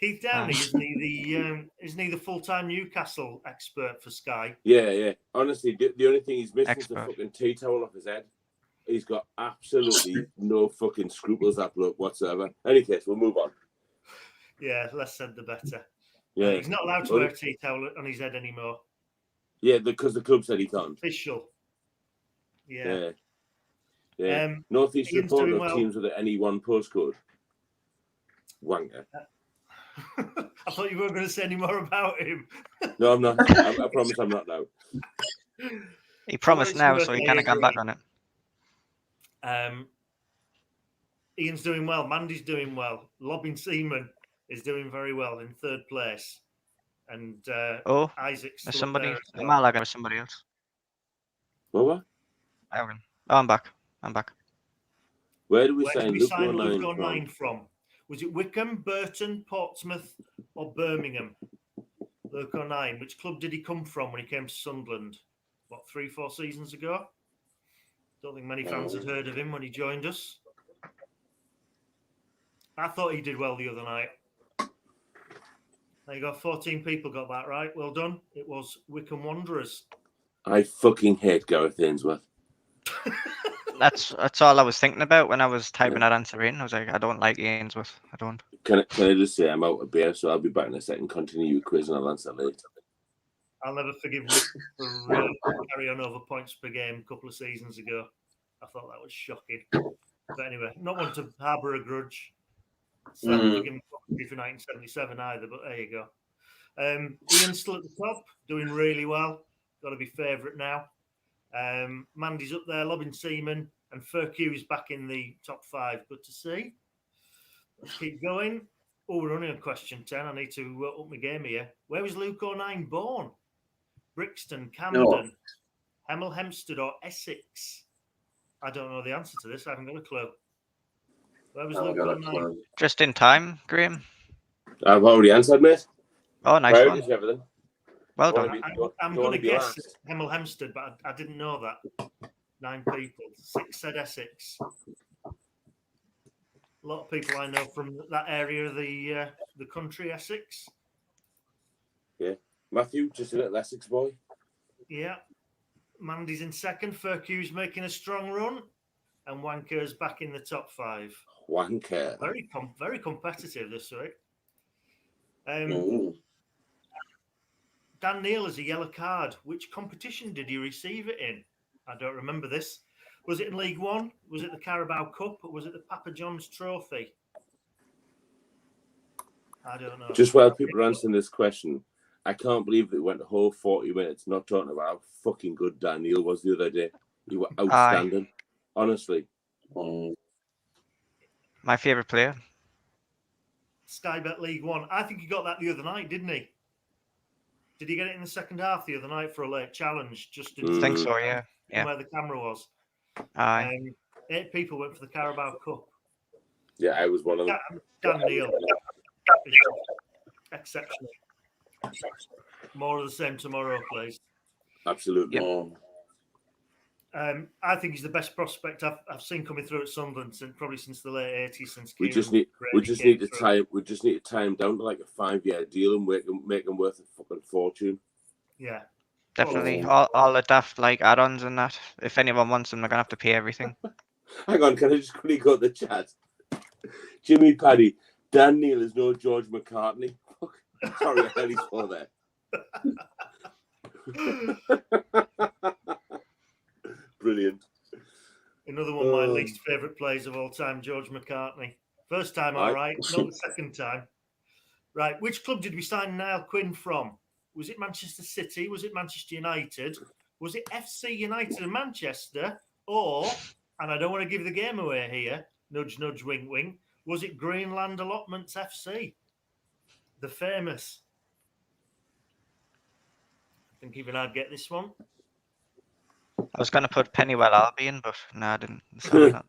Keith Downey, isn't he the full-time Newcastle expert for Sky? Yeah. Honestly, the only thing he's missing is the Expert. fucking tea towel off his head. He's got absolutely no fucking scruples, that bloke, whatsoever. Any case, we'll move on. Yeah, less said the better. Yeah. He's not allowed to Well, wear a tea towel on his head anymore. Yeah, because the club said he can't. Official. Yeah. Yeah. Northeast Ian's report doing of well. teams with any one postcode. Wanker. I thought you weren't going to say any more about him. No, I'm not. I promise I'm not now. He promised it's now, worth so he it, kind of gone agree. back on it. Ian's doing well. Mandy's doing well. Lobbing Seaman is doing very well in third place. And Isaac's there's still somebody. up there as Am well. I lagging with somebody else? What? Aaron. Oh, I'm back. Where do we Where did sign we Luke sign Luke O'Nien O'Nien from? Was it Wickham, Burton, Portsmouth, or Birmingham? Luke O'Nien. Which club did he come from when he came to Sunderland? What, 3-4 seasons ago? Don't think many fans had heard of him when he joined us. I thought he did well the other night. There you go. 14 people got that right. Well done. It was Wickham Wanderers. I fucking hate Gareth Ainsworth. That's all I was thinking about when I was typing that answer in. I was like, I don't like Ainsworth. I don't. Can I just say I'm out of beer, so I'll be back in a second. Continue your quiz and I'll answer later. I'll never forgive Luke for carry on over points per game a couple of seasons ago. I thought that was shocking. But anyway, not one to harbour a grudge. Certainly forgive him for 1977 either, but there you go. Ian's still at the top, doing really well. Got to be favourite now. Mandy's up there, Lobbin Seaman, and Furque's back in the top 5. Good to see. Let's keep going. Oh, we're only on question 10. I need to up my game here. Where was Luke O'Nien born? Brixton, Camden, Hemel Hempstead, or Essex? I don't know the answer to this. I haven't got a clue. Where was Luke O'Nien? Just in time, Graham. I've already answered, mate. Oh, nice Proud one. of everything. Well done. I'm going to guess Hemel Hempstead, but I didn't know that. 9 people. 6 said Essex. A lot of people I know from that area of the country, Essex. Yeah. Matthew, just a little Essex boy. Yeah. Mandy's in second. Furque's making a strong run. And Wanker's back in the top 5. Wanker. Very competitive this week. Dan Neal has a yellow card. Which competition did he receive it in? I don't remember this. Was it in League One? Was it the Carabao Cup? Or was it the Papa John's Trophy? I don't know. Just while people are answering this question, I can't believe it went the whole 40 minutes not talking about how fucking good Dan Neal was the other day. He was outstanding. Honestly. My favourite player. Sky Bet League One. I think he got that the other night, didn't he? Did he get it in the second half the other night for a late challenge? Just I think so, yeah. Where the camera was. Aye. 8 people went for the Carabao Cup. Yeah, I was one of them. Dan Neal. Exceptional. More of the same tomorrow, please. Absolutely. Yep. I think he's the best prospect I've seen coming through at Sunderland since the late 80s. Since We just need to tie him down to like a 5-year deal and make him worth a fucking fortune. Yeah, definitely. All the daft like add-ons and that. If anyone wants them, they're gonna have to pay everything. Hang on, can I just quickly go to the chat? Jimmy Paddy, Dan Neal is no George McCartney. Sorry, I nearly swore there. Brilliant. Another one of my least favourite players of all time, George McCartney. First time, all right, not the second time. Right, which club did we sign Niall Quinn from? Was it Manchester City? Was it Manchester United? Was it FC United of Manchester? Or, and I don't want to give the game away here, nudge, nudge, wink, wink, was it Greenland Allotments FC? The famous. I think even I'd get this one. I was gonna put Pennywell Albion, but no, I didn't. Sorry, that.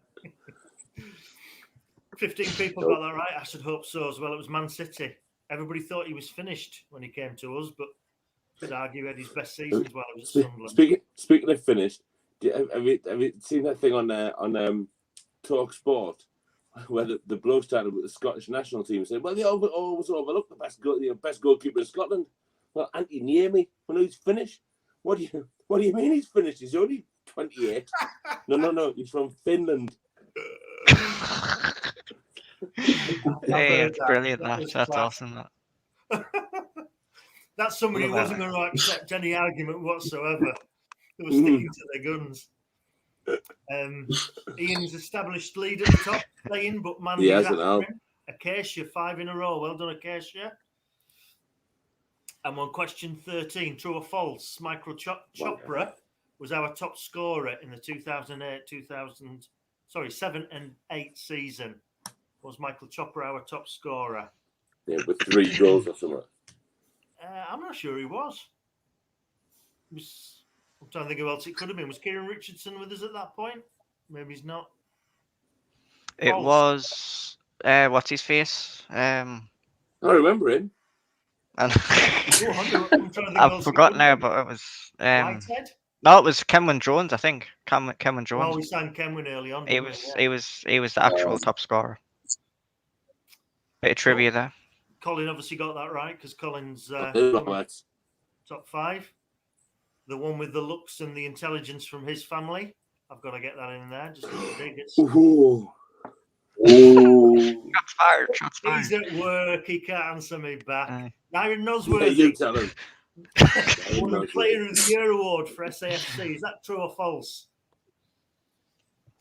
15 people got that right. I should hope so as well. It was Man City. Everybody thought he was finished when he came to us, but could argue he had his best seasons while he was at Sunderland. Speaking of finished, have you seen that thing on Talk Sport where the bloke started with the Scottish national team and said, "Well, they always overlook the best goalkeeper in Scotland." Well, Antti Niemi, when he's finished, what do you mean he's finished? He's only 28. No, he's from Finland. Hey, it's brilliant. That's awesome. That's somebody who wasn't going to accept any argument whatsoever. They were sticking to their guns. Ian's established lead at the top, playing, but Mandy's after him. Acacia, 5 in a row. Well done, Acacia. And on question 13, true or false, Michael Chopra was our top scorer in the 7 and 8 season. Was Michael Chopra our top scorer? Yeah, with 3 goals or something. I'm not sure he was. I'm trying to think who else it could have been. Was Kieran Richardson with us at that point? Maybe he's not. It False. was what's his face? I remember him. And Go on, I'm trying to think who I've else it forgotten could now, be. but it was Whitehead? no, it was Cameron Jones, I think. Cameron Jones. Well, we signed Kenwin early on. He didn't we? was Yeah. he was the actual top scorer. Bit of trivia there. Colin obviously got that right because Colin's Lads. top 5. The one with the looks and the intelligence from his family. I've got to get that in there. Just to dig it. Ooh. Ooh. Shots fired. Shots He's fired. at work. He can't answer me back. Aye. Nyron Yeah, Nosworthy you tell him. won the Player of the Year award for SAFC. Is that true or false?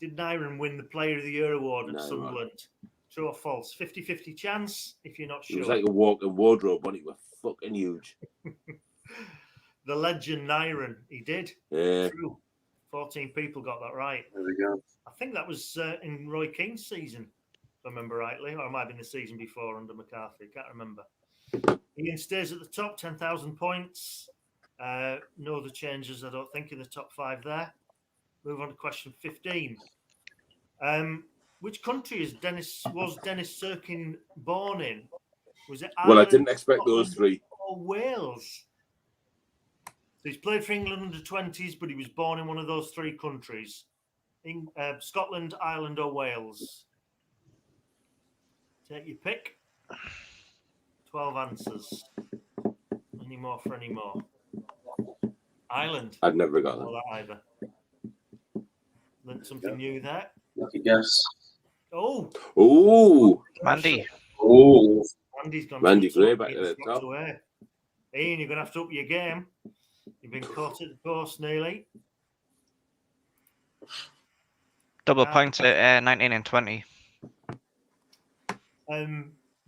Did Nyron win the Player of the Year award at No, Sunderland? True or false? 50-50 chance if you're not It sure. was like a walk-in wardrobe, but it was fucking huge. The legend Nyron, he did. Yeah. True. 14 people got that right. There we go. I think that was in Roy Keane's season, if I remember rightly, or it might have been the season before under McCarthy. Can't remember. Ian stays at the top, 10,000 points. No other changes, I don't think, in the top 5 there. Move on to question 15. Which country was Dennis Sirkin born in? Was it Ireland, Well, I didn't expect those Scotland, 3. or Wales? So he's played for England under 20s, but he was born in one of those 3 countries. Scotland, Ireland, or Wales? Take your pick. 12 answers. Any more for any more? Ireland. I'd never got Or that. that either. Learned something new there. Lucky guess. Oh, Ooh. Mandy. Oh, Andy's gone. Mandy to the Gray top, back being at the swapped top. away. Ian, you're going to have to up your game. You've been caught at the post nearly. Double points at 19 and 20.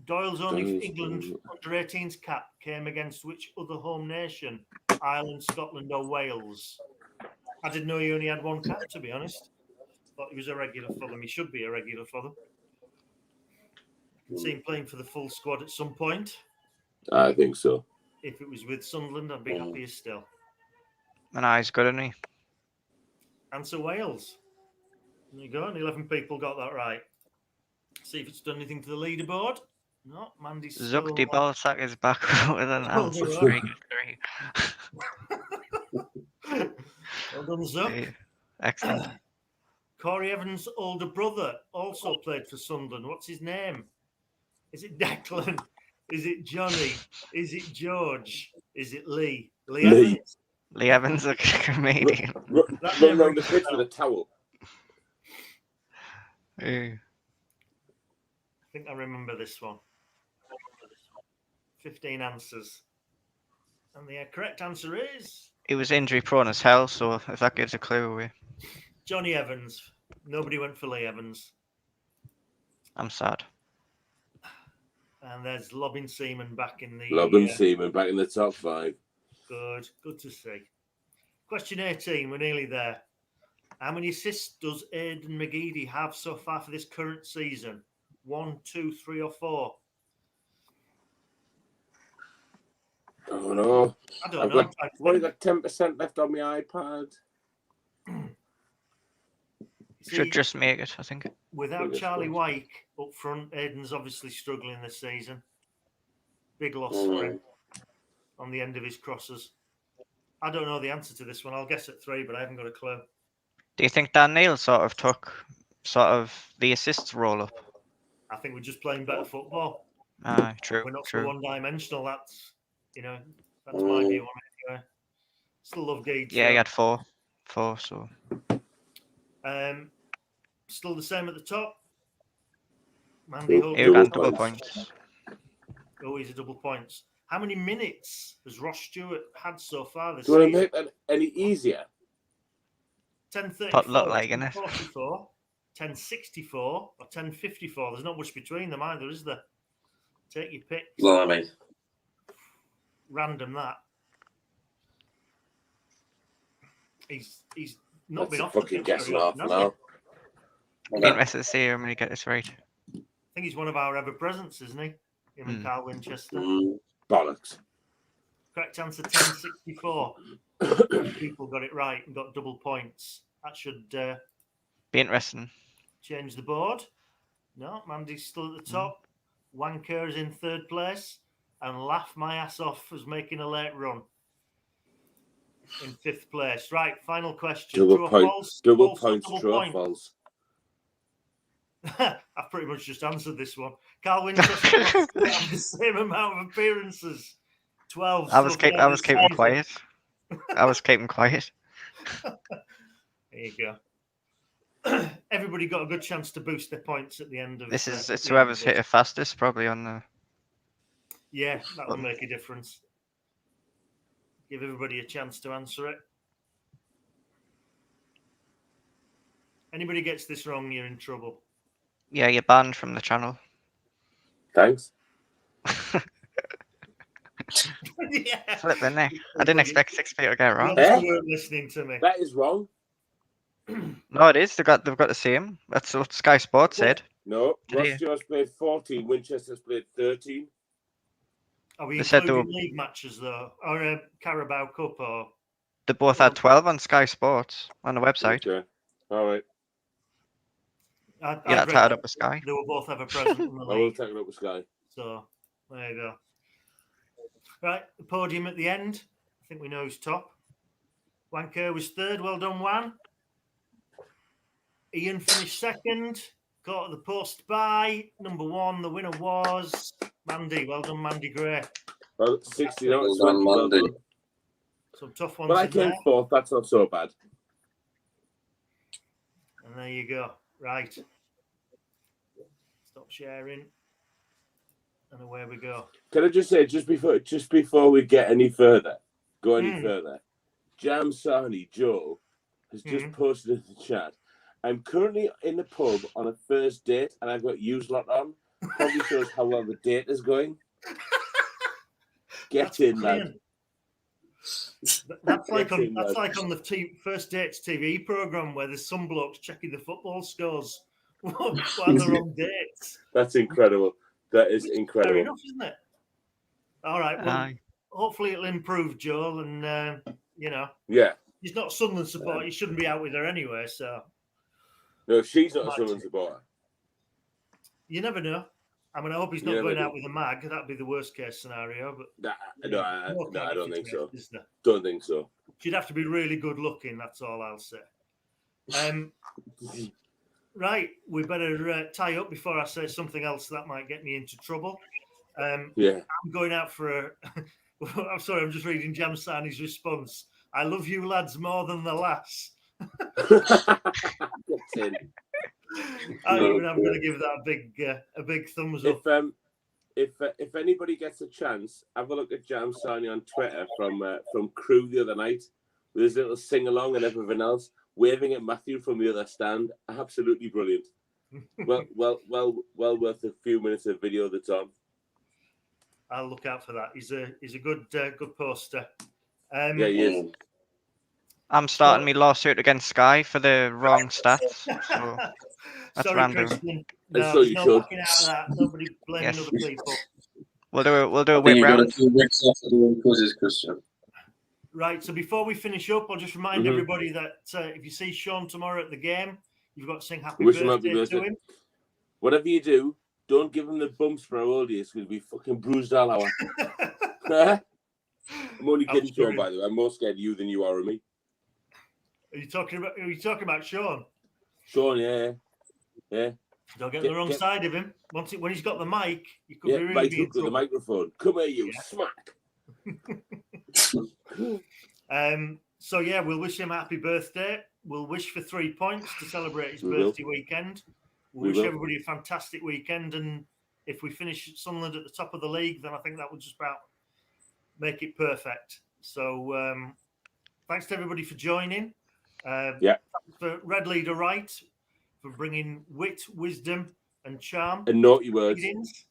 Doyle's only Doyle's England only- under 18s cap came against which other home nation? Ireland, Scotland, or Wales? I didn't know he only had 1 cap, to be honest. Thought he was a regular for them. He should be a regular for them. I can see him playing for the full squad at some point. I think so. If it was with Sunderland, I'd be happier still. And he's good, isn't he? Answer Wales. There you go. And 11 people got that right. See if it's done anything to the leaderboard. No, Mandy's still... Zuck de Balsack is back with an Oh, answer. right. 3. Well done, Zuck. Yeah. Excellent. Corey Evans' older brother also played for Sunderland. What's his name? Is it Declan? Is it Johnny? Is it George? Is it Lee? Lee Lee. Evans? Lee Evans, a comedian. Run around the pitch with a towel. Yeah. I think I remember this one. 15 answers. And the correct answer is He was injury prone as hell, so if that gives a clue away, Johnny Evans. Nobody went for Lee Evans. I'm sad. And there's Lobbin Seaman back in the... Lobbin Seaman back in the top 5. Good to see. Question 18, we're nearly there. How many assists does Aidan McGeady have so far for this current season? 1, 2, 3, or 4? Oh no. I don't know. I've only got 10% left on my iPad. Should just make it, I think. Without Biggest Charlie loss. Wyke up front, Aidan's obviously struggling this season. Big loss for him on the end of his crosses. I don't know the answer to this one. I'll guess at 3, but I haven't got a clue. Do you think Dan Neil sort of took the assists roll up? I think we're just playing better football. Aye, true, We're not so true. one-dimensional. That's my view on it anyway. Still love Gage. Yeah, he had 4, so Still the same at the top. Mandy holds he Double got double points. points. Oh, he's a double points. How many minutes has Ross Stewart had so far this Do you want to season? make that any easier? 10:34, Pot luck like, innit? 10:44, 10:64, or 10:54. There's not much between them either, is there? Take your pick. blimey. Random that. He's not That's been a off the fucking pitch guess very and a half often, has he? now. Be interested to see how many get this right. I think he's one of our ever presents, isn't he? Him and Carl Winchester. Bollocks. Correct answer 1064. People got it right and got double points. That should Be interesting. change the board. No, Mandy's still at the top. Wanker is in third place. And Laugh My Ass Off was making a late run in fifth place. Right, final question. Double True or point. false? Double False or points. double True or point? false? I've pretty much just answered this one. Carl Winchester had the same amount of appearances. 12. I was so far keeping this season. quiet. I was keeping quiet. There you go. Everybody got a good chance to boost their points at the end of It's the end whoever's of hit this. it fastest, probably on the. Yeah, that will make a difference. Give everybody a chance to answer it. Anybody gets this wrong, you're in trouble. Yeah, you're banned from the channel. Thanks. Yeah. Flipping neck. I didn't expect 6 people to get it You wrong. obviously weren't listening to me. That is wrong. No, it is. They've got the same. That's what Sky Sports said. No, Did Ross he? Stewart's played 14. Winchester's played 13. Are we They said they including league matches though, or a Carabao Cup, or They both had 12 on Sky Sports on the website. Okay. All right. I'd Yeah, read tied that up with Sky. they will both have a present in the I will league. take it up with Sky. So there you go. Right, the podium at the end. I think we know who's top. Wanker was third. Well done, Wan. Ian finished second. Caught at the post by number one. The winner was Mandy. Well done, Mandy Gray. Well, 16 out of Well 20. done, Well Mandy. done. Some tough ones But I in came there. fourth. That's not so bad. And there you go. Right. Stop sharing. And away we go. Can I just say, just before we get any further, go any further, Jam Sani Joe has just posted in the chat. I'm currently in the pub on a first date, and I've got U's lot on. Probably shows how well the date is going. Get That's in, brilliant. lad. That's like Get on in, that's lad. like on the First Dates TV program where there's some blokes checking the football scores while they're on dates. That's incredible. That is Fair incredible. enough, isn't it? All right. Well, hopefully it'll improve, Joel. And Yeah. he's not a Sunderland supporter. He shouldn't be out with her anyway. So No, she's not a Sunderland supporter. you never know. I mean, I hope he's not You never going out do. with a mag. That'd be the worst case scenario. But No, I don't think so. Is there? Don't think so. She'd have to be really good looking. That's all I'll say. Right, we better tie up before I say something else that might get me into trouble. Yeah. I'm going out for a. I'm sorry, I'm just reading Jam Sani's response. I love you lads more than the lass. Get in. I'm going to give that a big thumbs up. If anybody gets a chance, have a look at Jam Sani on Twitter from Crewe the other night with his little sing along and everything else, waving at Matthew from the other stand. Absolutely brilliant. Well worth a few minutes of video that's on. I'll look out for that. He's a good poster. Yeah, he is. I'm starting my lawsuit against Sky for the wrong stats. So that's Sorry, random. Christian. And No, so there's you no should. backing out of that. Nobody blaming Yes. other people. We'll do a I think whip you've got a round. few weeks off of doing quizzes, Christian. Right, so before we finish up, I'll just remind everybody that if you see Sean tomorrow at the game, you've got to sing happy Wish him happy birthday to birthday. him. Whatever you do, don't give him the bumps for how old he is because we fucking bruised all hour. I'm only kidding, Sean, by the way. I'm more scared of you than you are of me. Are you talking about Sean? Sean, yeah. Don't get on the wrong side of him. When he's got the mic, you could Yeah, be really right be in hook with the trouble. microphone. Come here, you smack. So yeah, we'll wish him a happy birthday. We'll wish for 3 points to celebrate his We will. birthday weekend. We We'll wish will. everybody a fantastic weekend, and if we finish Sunderland at the top of the league, then I think that would just about make it perfect. So thanks to everybody for joining. Thanks for Red Leader Right for bringing wit, wisdom, and charm. And naughty words. Meetings.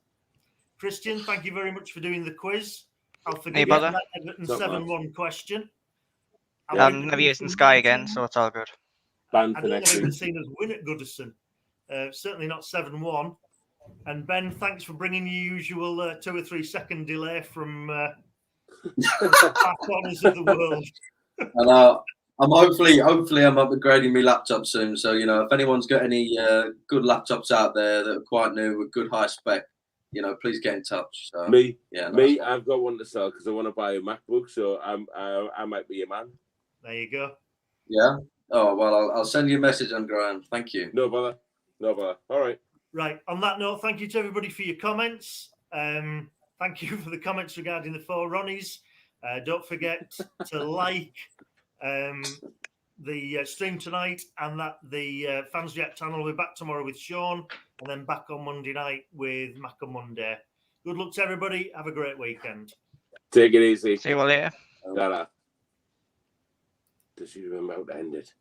Christian, thank you very much for doing the quiz. I'll Hey, forgive brother. that Everton Top 7-1 question. I I'm wouldn't never have using been Sky seen again, us so it's all good. Banned I for don't next have even week. seen us win at Goodison. Certainly not 7-1. And Ben, thanks for bringing your usual 2 or 3 second delay from the back corners of the world. And I'm hopefully I'm upgrading my laptop soon. So if anyone's got any good laptops out there that are quite new with good high spec, please get in touch. So, I've got one to sell because I want to buy a MacBook. So I might be your man. There you go. Yeah. Oh well, I'll send you a message on Graham. Thank you. No bother. All right. Right. On that note, thank you to everybody for your comments. Thank you for the comments regarding the 4 Ronnies. Don't forget to like the stream tonight, and that the Fans React channel will be back tomorrow with Sean, and then back on Monday night with Mac on Monday. Good luck to everybody. Have a great weekend. Take it easy. See you all later. Ta-ra. Does you remember how to end it?